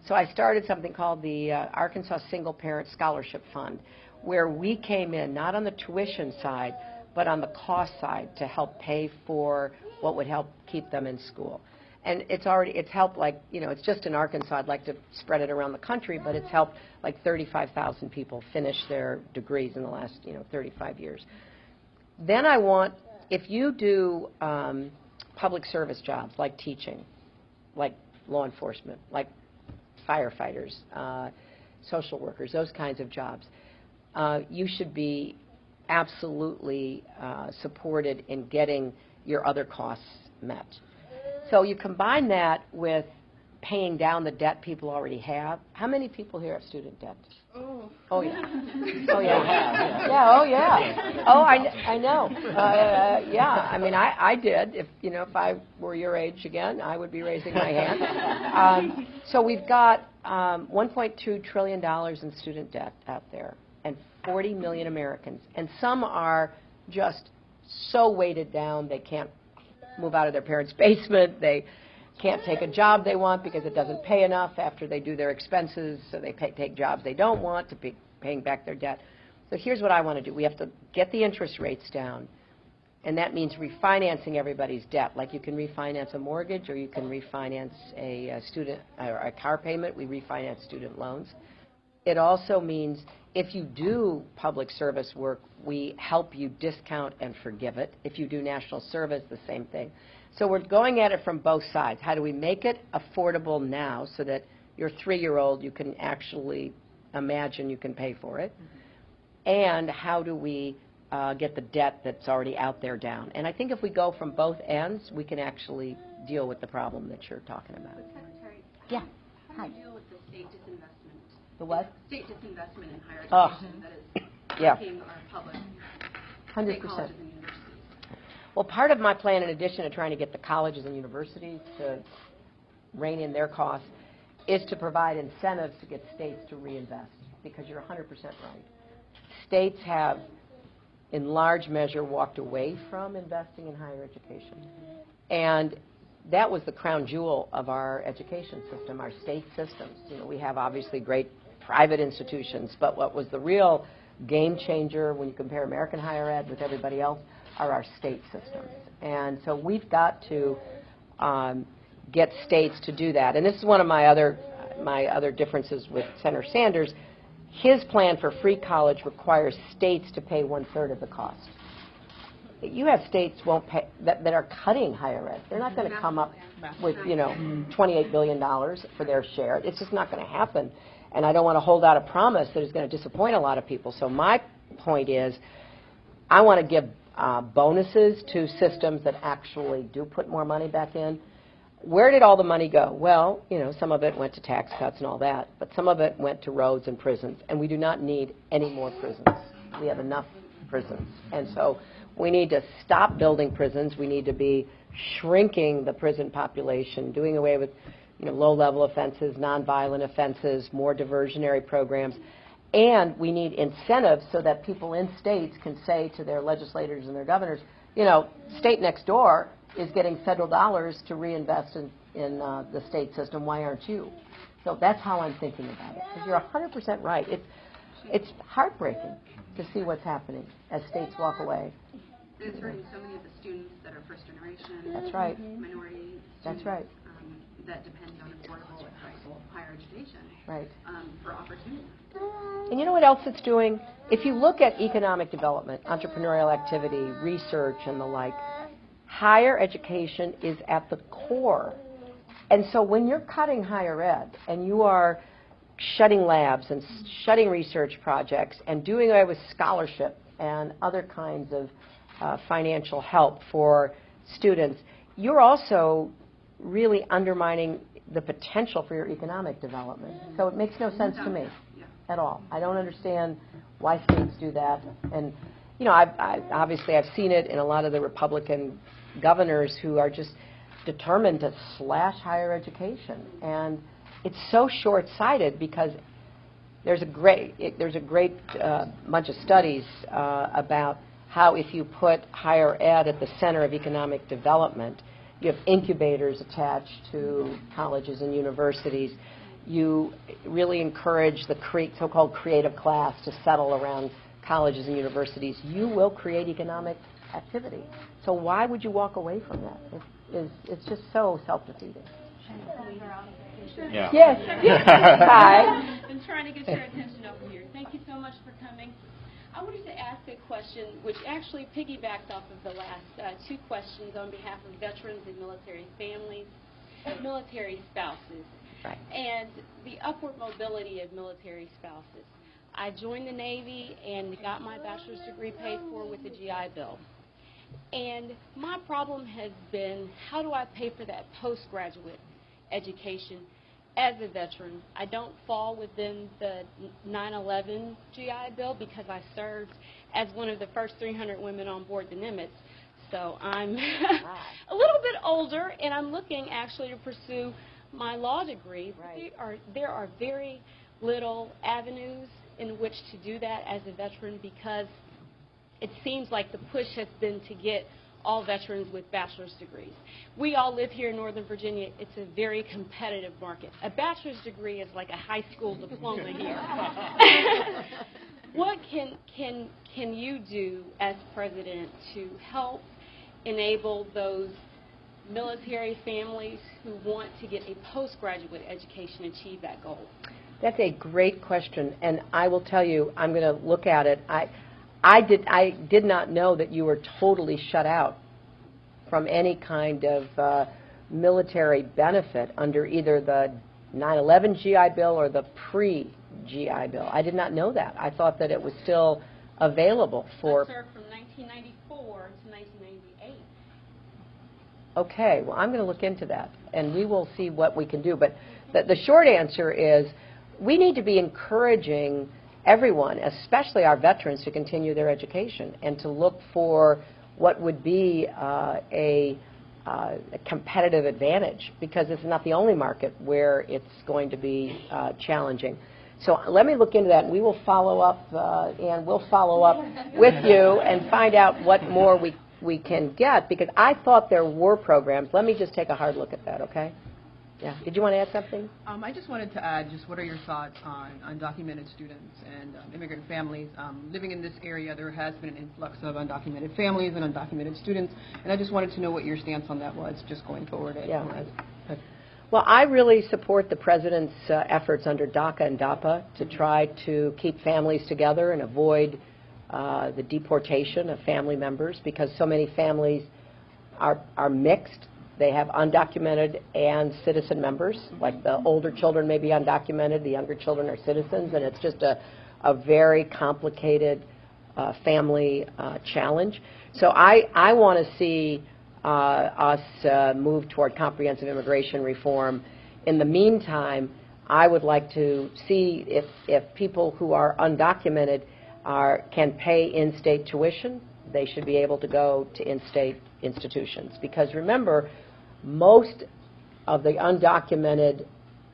So I started something called the Arkansas Single Parent Scholarship Fund, where we came in, not on the tuition side, but on the cost side to help pay for what would help keep them in school. And it's helped, like, it's just in Arkansas. I'd like to spread it around the country, but it's helped like 35,000 people finish their degrees in the last, 35 years. Then I want, if you do public service jobs like teaching, like law enforcement, like firefighters, social workers, those kinds of jobs, you should be absolutely supported in getting your other costs met. So you combine that with paying down the debt people already have. How many people here have student debt? Oh yeah. Oh yeah. Yeah. Oh yeah. Oh, I know. Yeah. I mean, I did. If I were your age again, I would be raising my hand. So we've got $1.2 trillion in student debt out there, and 40 million Americans, and some are just so weighted down they can't move out of their parents' basement. They can't take a job they want because it doesn't pay enough after they do their expenses, so they take jobs they don't want to be paying back their debt. So here's what I want to do. We have to get the interest rates down, and that means refinancing everybody's debt. Like you can refinance a mortgage or you can refinance a student or a car payment. We refinance student loans. It also means if you do public service work, we help you discount and forgive it. If you do national service, the same thing. So we're going at it from both sides. How do we make it affordable now so that your 3-year-old, you can actually imagine you can pay for it? And how do we get the debt that's already out there down? And I think if we go from both ends, we can actually deal with the problem that you're talking about. But Secretary, Yeah. how do you deal with the state disinvestment? The what? State disinvestment in higher Oh. education that is Yeah. making our public 100%. state colleges and universities. Well, part of my plan, in addition to trying to get the colleges and universities to rein in their costs, is to provide incentives to get states to reinvest, because you're 100% right. States have, in large measure, walked away from investing in higher education. And that was the crown jewel of our education system, our state systems. You know, we have obviously great private institutions, but what was the real game changer when you compare American higher ed with everybody else are our state systems. And so we've got to get states to do that. And this is one of my other differences with Senator Sanders. His plan for free college requires states to pay 1/3 of the cost. You have states won't pay that are cutting higher ed. They're not going to come up with, $28 billion for their share. It's just not going to happen. And I don't want to hold out a promise that is going to disappoint a lot of people. So my point is, I want to give bonuses to systems that actually do put more money back in. Where did all the money go? Well, some of it went to tax cuts and all that, but some of it went to roads and prisons, and we do not need any more prisons. We have enough prisons. And so we need to stop building prisons. We need to be shrinking the prison population, doing away with low-level offenses, nonviolent offenses, more diversionary programs. And we need incentives so that people in states can say to their legislators and their governors, state next door is getting federal dollars to reinvest in the state system. Why aren't you? So that's how I'm thinking about it. Because you're 100% right. It's heartbreaking to see what's happening as states walk away. It's hurting so many of the students that are first generation. That's right. Minority students. That's right. That depend on affordable, accessible higher education. Right. For opportunity. And you know what else it's doing? If you look at economic development, entrepreneurial activity, research, and the like, higher education is at the core. And so when you're cutting higher ed and you are shutting labs and shutting research projects and doing away with scholarship and other kinds of financial help for students, you're also really undermining the potential for your economic development. So it makes no sense to me at all. I don't understand why states do that. And, obviously I've seen it in a lot of the Republican governors who are just determined to slash higher education. And it's so short-sighted because there's a great bunch of studies about how if you put higher ed at the center of economic development, you have incubators attached to colleges and universities. You really encourage the so-called creative class to settle around colleges and universities. You will create economic activity. So why would you walk away from that? It's just so self-defeating. Yeah. Yes. Hi. I'm trying to get your attention over here. Thank you so much for coming. I wanted to ask a question which actually piggybacked off of the last two questions on behalf of veterans and military families, military spouses, right, and the upward mobility of military spouses. I joined the Navy and got my bachelor's degree paid for with the GI Bill. And my problem has been, how do I pay for that postgraduate education as a veteran? I don't fall within the 9/11 GI Bill because I served as one of the first 300 women on board the Nimitz. So I'm a little bit older, and I'm looking actually to pursue my law degree. Right. There are very little avenues in which to do that as a veteran because it seems like the push has been to get all veterans with bachelor's degrees. We all live here in Northern Virginia. It's a very competitive market. A bachelor's degree is like a high school diploma here. What can you do as president to help enable those military families who want to get a postgraduate education achieve that goal? That's a great question, and I will tell you, I'm going to look at it. I did not know that you were totally shut out from any kind of military benefit under either the 9/11 GI Bill or the pre-GI Bill. I did not know that. I thought that it was still available for... I served from 1994 to 1998. Okay, well, I'm going to look into that, and we will see what we can do. But the short answer is we need to be encouraging everyone, especially our veterans, to continue their education and to look for what would be a competitive advantage, because it's not the only market where it's going to be challenging. So let me look into that, and we will follow up, and we'll follow up with you and find out what more we can get, because I thought there were programs. Let me just take a hard look at that, okay? Yeah. Did you want to add something? I just wanted to add, just what are your thoughts on undocumented students and immigrant families? Living in this area, there has been an influx of undocumented families and undocumented students, and I just wanted to know what your stance on that was, just going forward. Well, I really support the President's efforts under DACA and DAPA to try to keep families together and avoid the deportation of family members, because so many families are mixed. They have undocumented and citizen members, like the older children may be undocumented, the younger children are citizens, and it's just a very complicated family challenge. So I want to see us move toward comprehensive immigration reform. In the meantime, I would like to see if people who are undocumented can pay in-state tuition, they should be able to go to in-state institutions. Because remember, most of the undocumented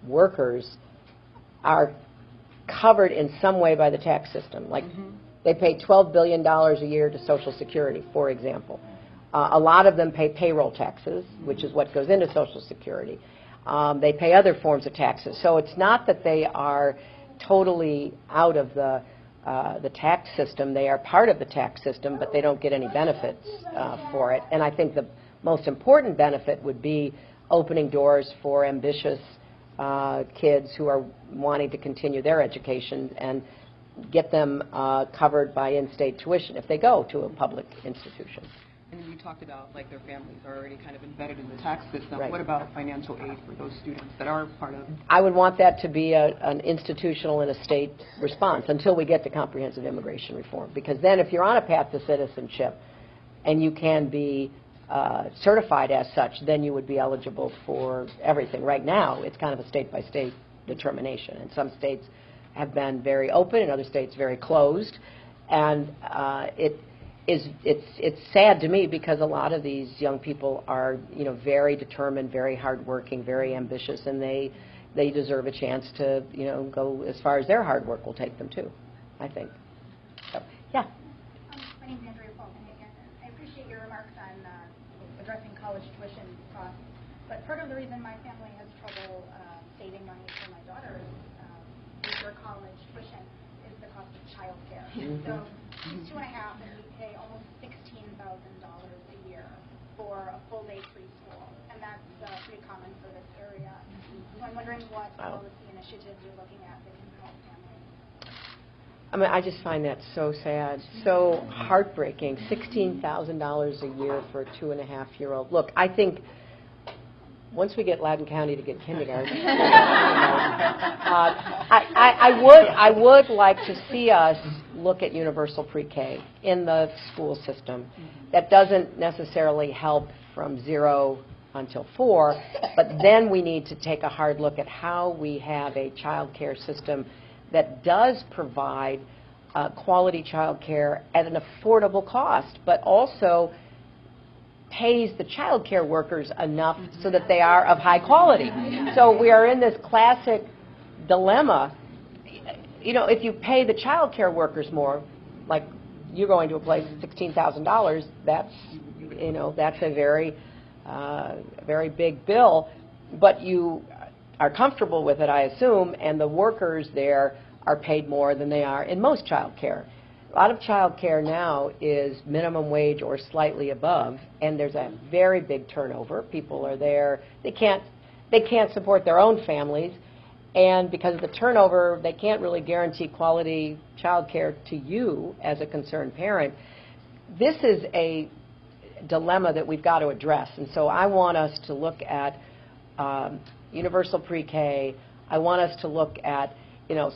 workers are covered in some way by the tax system. Like they pay $12 billion a year to Social Security, for example. A lot of them pay payroll taxes, which is what goes into Social Security. They pay other forms of taxes. So it's not that they are totally out of the tax system. They are part of the tax system, but they don't get any benefits for it. And I think the most important benefit would be opening doors for ambitious kids who are wanting to continue their education and get them covered by in-state tuition if they go to a public institution. And you talked about, like, their families are already kind of embedded in the tax system. Right. What about financial aid for those students that are part of? I would want that to be an institutional and a state response until we get to comprehensive immigration reform. Because then if you're on a path to citizenship and you can be certified as such, then you would be eligible for everything. Right now, it's kind of a state-by-state determination. And some states have been very open and other states very closed. And it's sad to me because a lot of these young people are, very determined, very hardworking, very ambitious, and they deserve a chance to, go as far as their hard work will take them too, I think. So, yeah. My name is Andrea Fulton again. I appreciate your remarks on addressing college tuition costs, but part of the reason my family has trouble saving money for my daughter's future college tuition is the cost of child care. So she's 2.5, and we pay almost $16,000 a year for a full-day preschool, and that's pretty common for this area. So I'm wondering what policy initiatives you're looking at that can help families. I mean, I just find that so sad, so heartbreaking. $16,000 a year for a 2.5-year-old. Look, I think once we get Loudoun County to get kindergarten, I would like to see us look at universal pre-K in the school system. That doesn't necessarily help from 0 until 4, but then we need to take a hard look at how we have a child care system that does provide quality child care at an affordable cost, but also pays the child care workers enough so that they are of high quality. So we are in this classic dilemma. If you pay the child care workers more, like you're going to a place $16,000, that's a very big bill, but you are comfortable with it, I assume, and the workers there are paid more than they are in most child care. A lot of child care now is minimum wage or slightly above, and there's a very big turnover. People are there. They can't support their own families, and because of the turnover, they can't really guarantee quality child care to you as a concerned parent. This is a dilemma that we've got to address, and so I want us to look at universal pre-K. I want us to look at,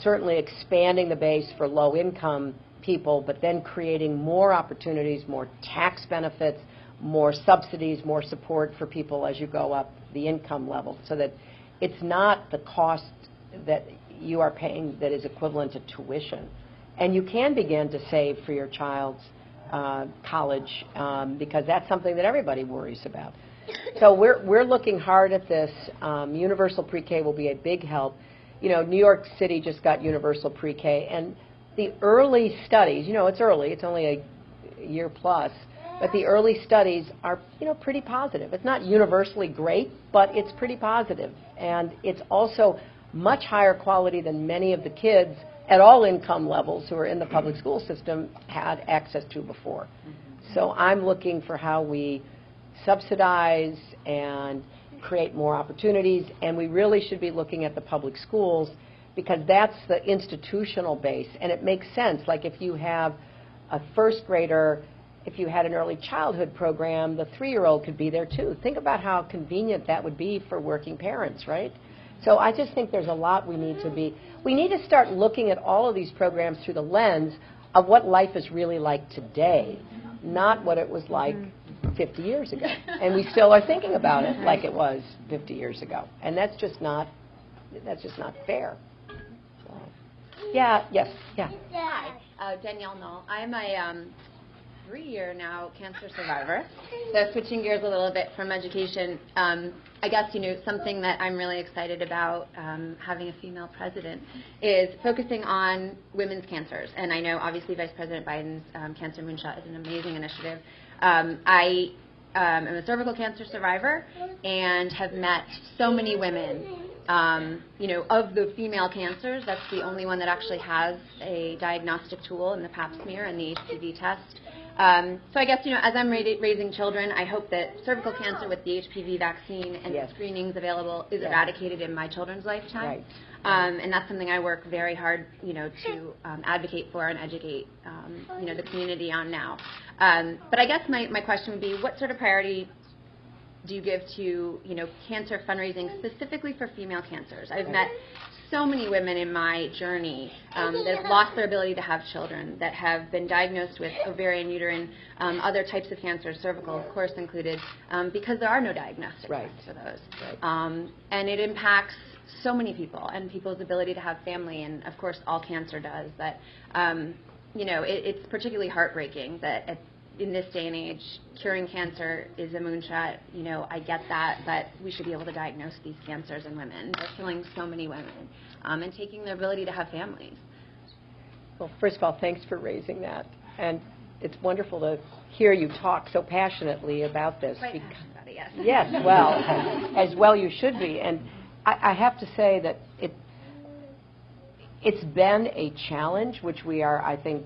certainly expanding the base for low-income people, but then creating more opportunities, more tax benefits, more subsidies, more support for people as you go up the income level, so that it's not the cost that you are paying that is equivalent to tuition. And you can begin to save for your child's college, because that's something that everybody worries about. So we're looking hard at this. Universal pre-K will be a big help. New York City just got universal pre-K, and the early studies, it's early, it's only a year plus, but the early studies are, pretty positive. It's not universally great, but it's pretty positive. And it's also much higher quality than many of the kids at all income levels who are in the public school system had access to before. So I'm looking for how we subsidize and create more opportunities, and we really should be looking at the public schools, because that's the institutional base, and it makes sense. Like if you have a first grader, if you had an early childhood program, the 3-year-old could be there too. Think about how convenient that would be for working parents, right? So I just think there's a lot we need to start looking at all of these programs through the lens of what life is really like today, not what it was like 50 years ago. And we still are thinking about it like it was 50 years ago. And that's just not fair. So, yeah. Hi, Danielle Knoll. I'm a 3-year now cancer survivor. So switching gears a little bit from education, I guess, something that I'm really excited about having a female president is focusing on women's cancers. And I know, obviously, Vice President Biden's Cancer Moonshot is an amazing initiative. I am a cervical cancer survivor and have met so many women. Of the female cancers, that's the only one that actually has a diagnostic tool in the pap smear and the HPV test. So I guess, as I'm raising children, I hope that cervical cancer with the HPV vaccine and the screenings available is eradicated in my children's lifetime. Right. And that's something I work very hard, to advocate for and educate, the community on now. But I guess my question would be, what sort of priority do you give to, cancer fundraising specifically for female cancers? I've met so many women in my journey that have lost their ability to have children, that have been diagnosed with ovarian, uterine, other types of cancer, cervical, of course, included, because there are no diagnostic tests for those. Right. And it impacts so many people and people's ability to have family, and of course all cancer does. That it's particularly heartbreaking that in this day and age, curing cancer is a moonshot. I get that, but we should be able to diagnose these cancers in women. They're killing so many women and taking their ability to have families. Well, first of all, thanks for raising that. And it's wonderful to hear you talk so passionately about this. Quite passionate about it, yes. Yes, well, as well you should be. And I have to say that it's been a challenge, which we are, I think,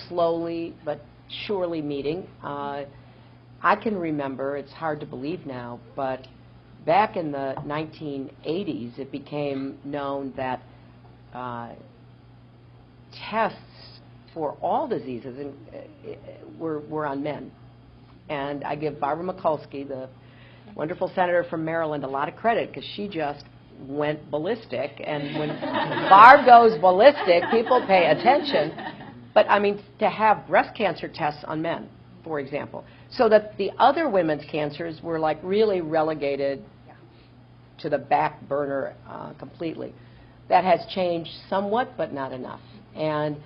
slowly but surely meeting. I can remember, it's hard to believe now, but back in the 1980s, it became known that tests for all diseases were on men. And I give Barbara Mikulski, the wonderful senator from Maryland, a lot of credit, because she just went ballistic. And when Barb goes ballistic, people pay attention. But, to have breast cancer tests on men, for example, so that the other women's cancers were, really relegated to the back burner completely. That has changed somewhat, but not enough. And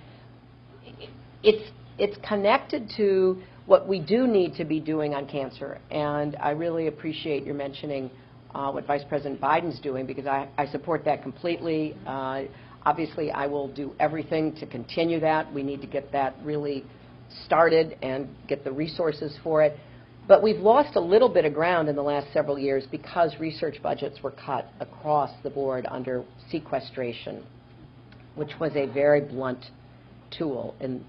it's connected to what we do need to be doing on cancer. And I really appreciate your mentioning what Vice President Biden's doing, because I support that completely. Obviously, I will do everything to continue that. We need to get that really started and get the resources for it. But we've lost a little bit of ground in the last several years because research budgets were cut across the board under sequestration. which was a very blunt tool in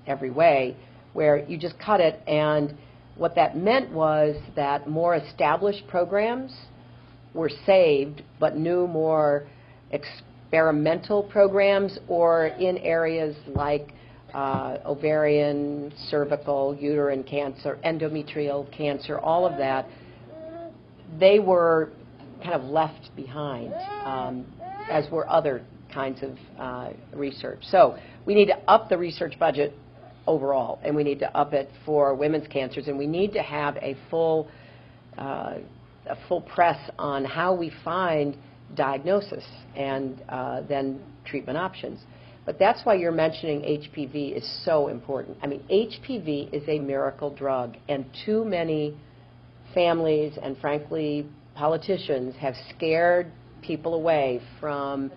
every way, where you just cut it, and what that meant was that more established programs were saved, but new, more experimental programs, or in areas like ovarian, cervical, uterine cancer, endometrial cancer, all of that, they were kind of left behind, as were other kinds of research. So we need to up the research budget overall, and we need to up it for women's cancers, and we need to have a full press on how we find diagnosis and then treatment options. But that's why you're mentioning HPV is so important. I mean, HPV is a miracle drug, and too many families and, frankly, politicians have scared people away from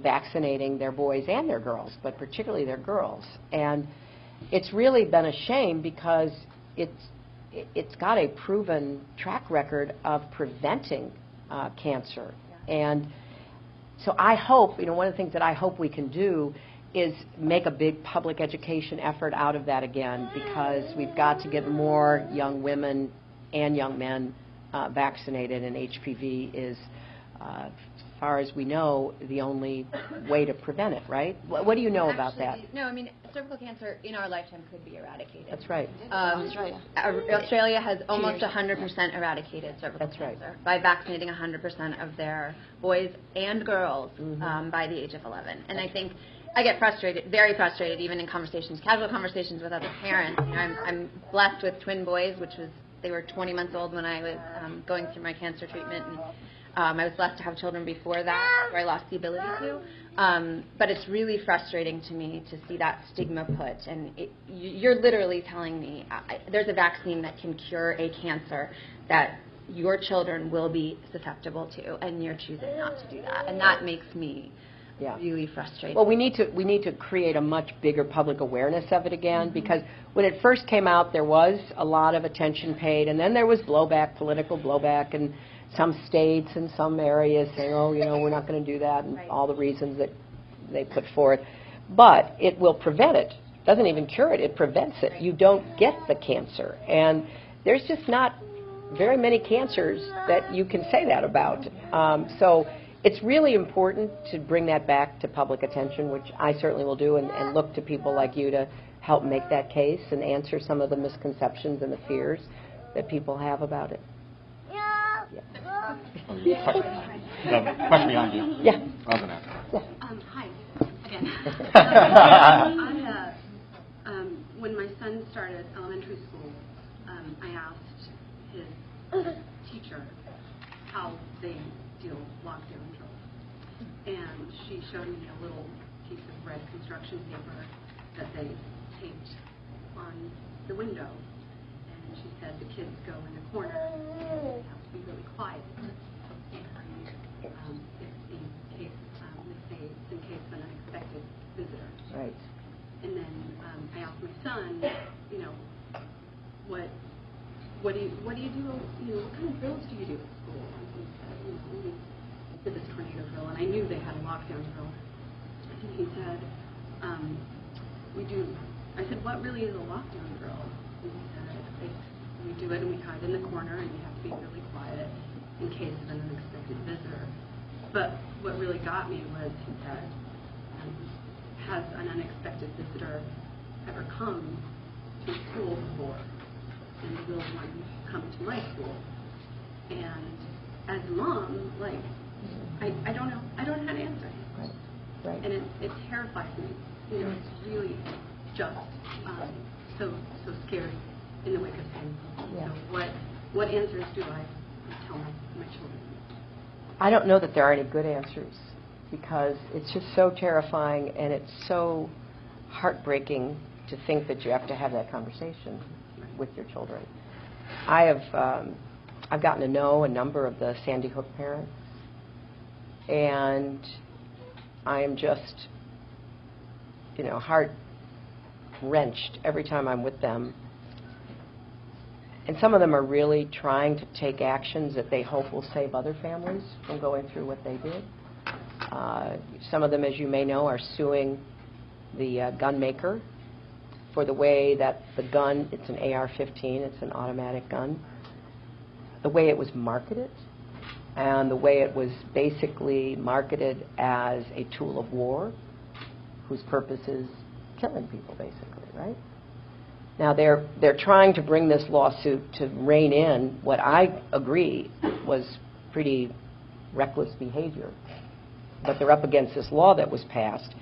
vaccinating their boys and their girls, but particularly their girls. And it's really been a shame, because it's got a proven track record of preventing cancer. And so I hope, one of the things that I hope we can do is make a big public education effort out of that again, because we've got to get more young women and young men vaccinated, and HPV is, as far as we know, the only way to prevent it, right? What do you know about that? No, I mean, cervical cancer in our lifetime could be eradicated. That's right. Australia has almost 100% eradicated cervical cancer by vaccinating 100% of their boys and girls by the age of 11. And I think I get frustrated, very frustrated, even in conversations, casual conversations with other parents. I'm blessed with twin boys, they were 20 months old when I was going through my cancer treatment, and I was blessed to have children before that, where I lost the ability to. But it's really frustrating to me to see that stigma put. And you're literally telling me there's a vaccine that can cure a cancer that your children will be susceptible to, and you're choosing not to do that. And that makes me really frustrated. Well, we need to create a much bigger public awareness of it again, because when it first came out, there was a lot of attention paid, and then there was blowback, political blowback, and some states and some areas saying, oh, we're not going to do that, and all the reasons that they put forth. But it will prevent it. It doesn't even cure it. It prevents it. You don't get the cancer. And there's just not very many cancers that you can say that about. So it's really important to bring that back to public attention, which I certainly will do, and look to people like you to help make that case and answer some of the misconceptions and the fears that people have about it. Question behind you. Yeah. Hi, again. When my son started elementary school, I asked his teacher how they deal with lockdown drills. And she showed me a little piece of red construction paper that they taped on the window. And she said the kids go in the corner and they have to be really quiet. And it's in case of an unexpected visitor. Right. And then I asked my son, what do you do? What kind of drills do you do at school? And he said, we did this tornado drill, and I knew they had a lockdown drill. And he said, we do. I said, what really is a lockdown drill? And he said, we do it and we hide in the corner, and you have to be really quiet in case of an unexpected visitor. But what really got me was he said, has an unexpected visitor ever come to a school before? And will one come to my school? And as a mom, I don't know. I don't know how to answer him. Right. And it terrifies me. It's really just so scary in the wake of pain. Yeah. So what answers do I tell my children? I don't know that there are any good answers, because it's just so terrifying, and it's so heartbreaking to think that you have to have that conversation with your children. I've gotten to know a number of the Sandy Hook parents, and I am just, heart-wrenched every time I'm with them. And some of them are really trying to take actions that they hope will save other families from going through what they did. Some of them, as you may know, are suing the gun maker for the way that the gun, it's an AR-15, it's an automatic gun, the way it was marketed, and the way it was basically marketed as a tool of war whose purpose is killing people, basically, right? Now, they're trying to bring this lawsuit to rein in what I agree was pretty reckless behavior. But they're up against this law that was passed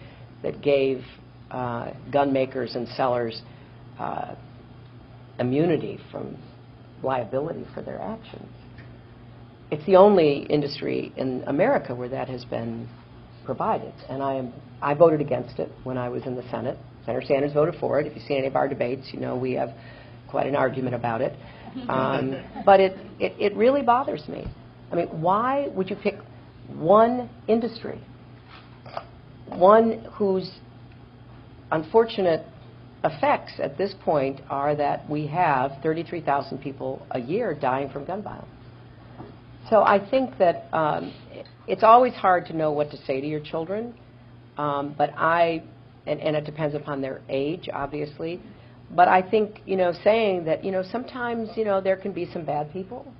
that gave gun makers and sellers immunity from liability for their actions. It's the only industry in America where that has been provided, and I voted against it when I was in the Senate. Senator Sanders voted for it. If you see any of our debates, you know we have quite an argument about it. But it really bothers me. I mean, why would you pick one industry, one whose unfortunate effects at this point are that we have 33,000 people a year dying from gun violence? So I think that it's always hard to know what to say to your children, but and it depends upon their age, obviously. But I think, saying that, sometimes, there can be some bad people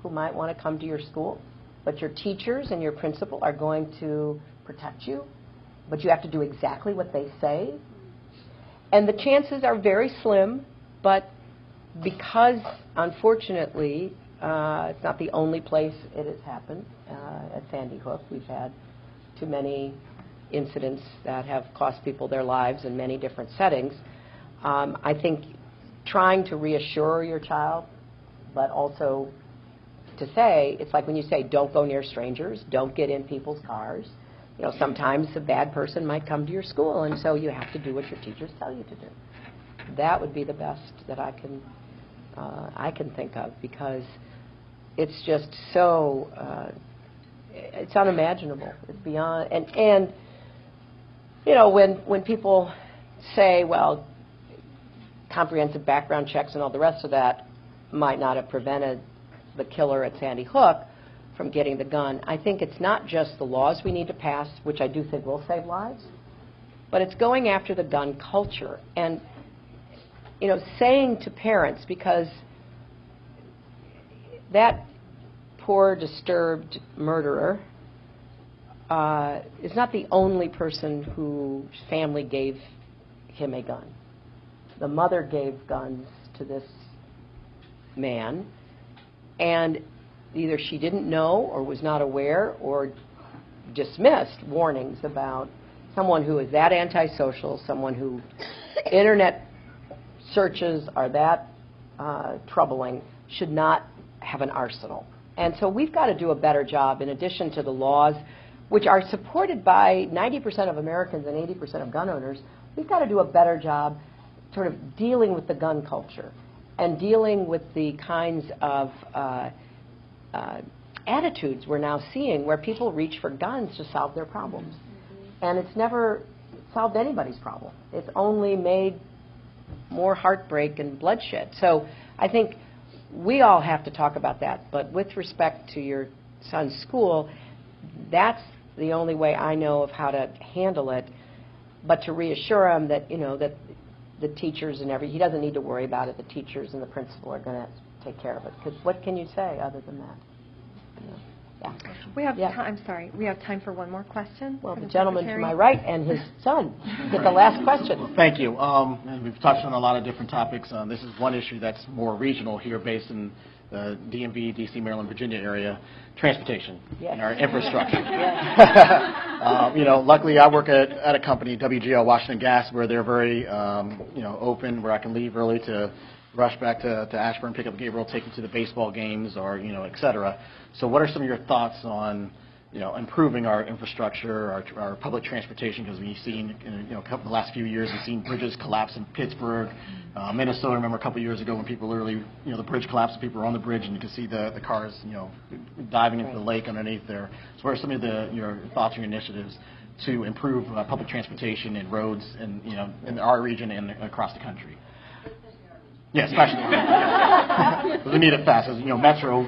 who might want to come to your school, but your teachers and your principal are going to protect you, but you have to do exactly what they say. And the chances are very slim, but because, unfortunately, it's not the only place it has happened. At Sandy Hook, we've had too many incidents that have cost people their lives in many different settings. I think trying to reassure your child, but also to say, it's like when you say, don't go near strangers, don't get in people's cars. Sometimes a bad person might come to your school, and so you have to do what your teachers tell you to do. That would be the best that I can think of, because it's just so it's unimaginable. It's beyond, and when people say, well, comprehensive background checks and all the rest of that might not have prevented the killer at Sandy Hook from getting the gun, I think it's not just the laws we need to pass, which I do think will save lives, but it's going after the gun culture and saying to parents, because that poor, disturbed murderer is not the only person whose family gave him a gun. The mother gave guns to this man, and either she didn't know or was not aware or dismissed warnings about someone who is that antisocial, someone who internet searches are that troubling, should not have an arsenal. And so we've got to do a better job, in addition to the laws, which are supported by 90% of Americans and 80% of gun owners. We've got to do a better job sort of dealing with the gun culture and dealing with the kinds of attitudes we're now seeing where people reach for guns to solve their problems. And it's never solved anybody's problem. It's only made more heartbreak and bloodshed. So I think we all have to talk about that. But with respect to your son's school, that's the only way I know of how to handle it. But to reassure him that, that the teachers and he doesn't need to worry about it. The teachers and the principal are going to take care of it. Because what can you say other than that? Yeah. We have time. I'm sorry. We have time for one more question. Well, the gentleman to my right and his son get the last question. Well, thank you. And we've touched on a lot of different topics. This is one issue that's more regional here, based in the DMV, D.C., Maryland, Virginia area, transportation and our infrastructure. Luckily I work at a company, WGL Washington Gas, where they're very open, where I can leave early to rush back to Ashburn, pick up Gabriel, take him to the baseball games, or et cetera. So what are some of your thoughts on improving our infrastructure, our public transportation? Because we've seen the last few years, we've seen bridges collapse in Pittsburgh, Minnesota. I remember a couple of years ago when people literally, the bridge collapsed and people were on the bridge and you could see the cars, diving into the lake underneath there. So what are some of your thoughts or initiatives to improve public transportation and roads in our region and across the country? Yeah, especially. We need it fast. As Metro.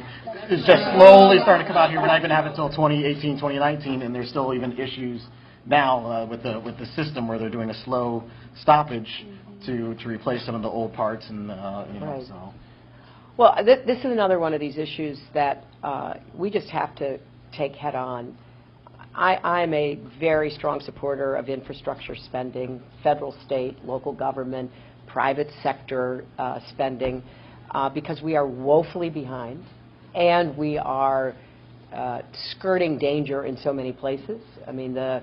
is just slowly starting to come out here. We're not even having it until 2018, 2019, and there's still even issues now with the system where they're doing a slow stoppage to replace some of the old parts and Right. so. Well, this is another one of these issues that we just have to take head on. I'm a very strong supporter of infrastructure spending, federal, state, local government, private sector spending, because we are woefully behind, and we are skirting danger in so many places. I mean, the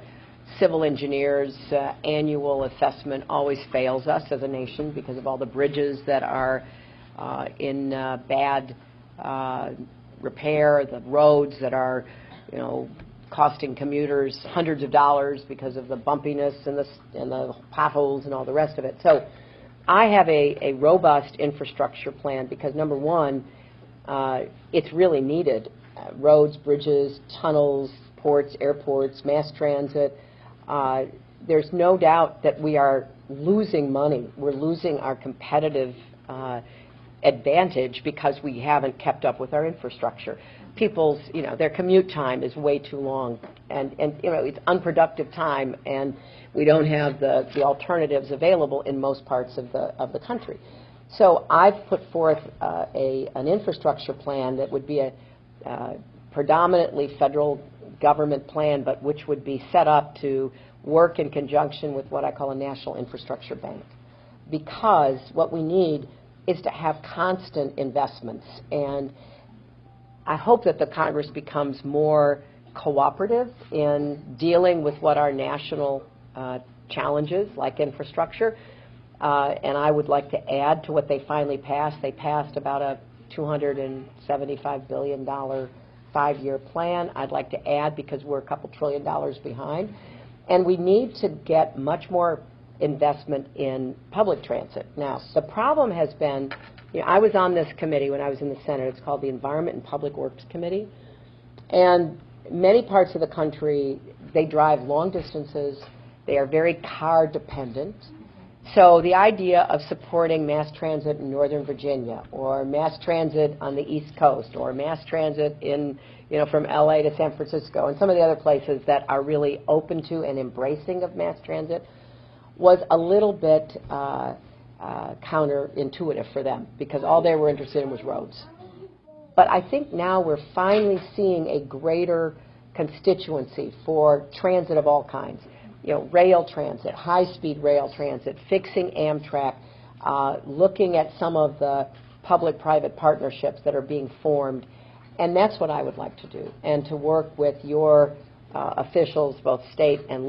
civil engineers' annual assessment always fails us as a nation because of all the bridges that are in bad repair, the roads that are, costing commuters hundreds of dollars because of the bumpiness and the potholes and all the rest of it. So I have a robust infrastructure plan because, number one, it's really needed. Roads, bridges, tunnels, ports, airports, mass transit. There's no doubt that we are losing money. We're losing our competitive advantage because we haven't kept up with our infrastructure. People's, their commute time is way too long, and it's unproductive time, and we don't have the alternatives available in most parts of the country. So I've put forth an infrastructure plan that would be a predominantly federal government plan, but which would be set up to work in conjunction with what I call a national infrastructure bank. Because what we need is to have constant investments. And I hope that the Congress becomes more cooperative in dealing with what are national challenges, like infrastructure. And I would like to add to what they finally passed. They passed about a $275 billion 5-year plan. I'd like to add because we're a couple $1 trillion behind. And we need to get much more investment in public transit. Now, the problem has been, I was on this committee when I was in the Senate. It's called the Environment and Public Works Committee. And many parts of the country, they drive long distances. They are very car dependent. So the idea of supporting mass transit in Northern Virginia, or mass transit on the East Coast, or mass transit in, from LA to San Francisco, and some of the other places that are really open to and embracing of mass transit, was a little bit counterintuitive for them, because all they were interested in was roads. But I think now we're finally seeing a greater constituency for transit of all kinds. Rail transit, high-speed rail transit, fixing Amtrak, looking at some of the public-private partnerships that are being formed. And that's what I would like to do, and to work with your officials, both state and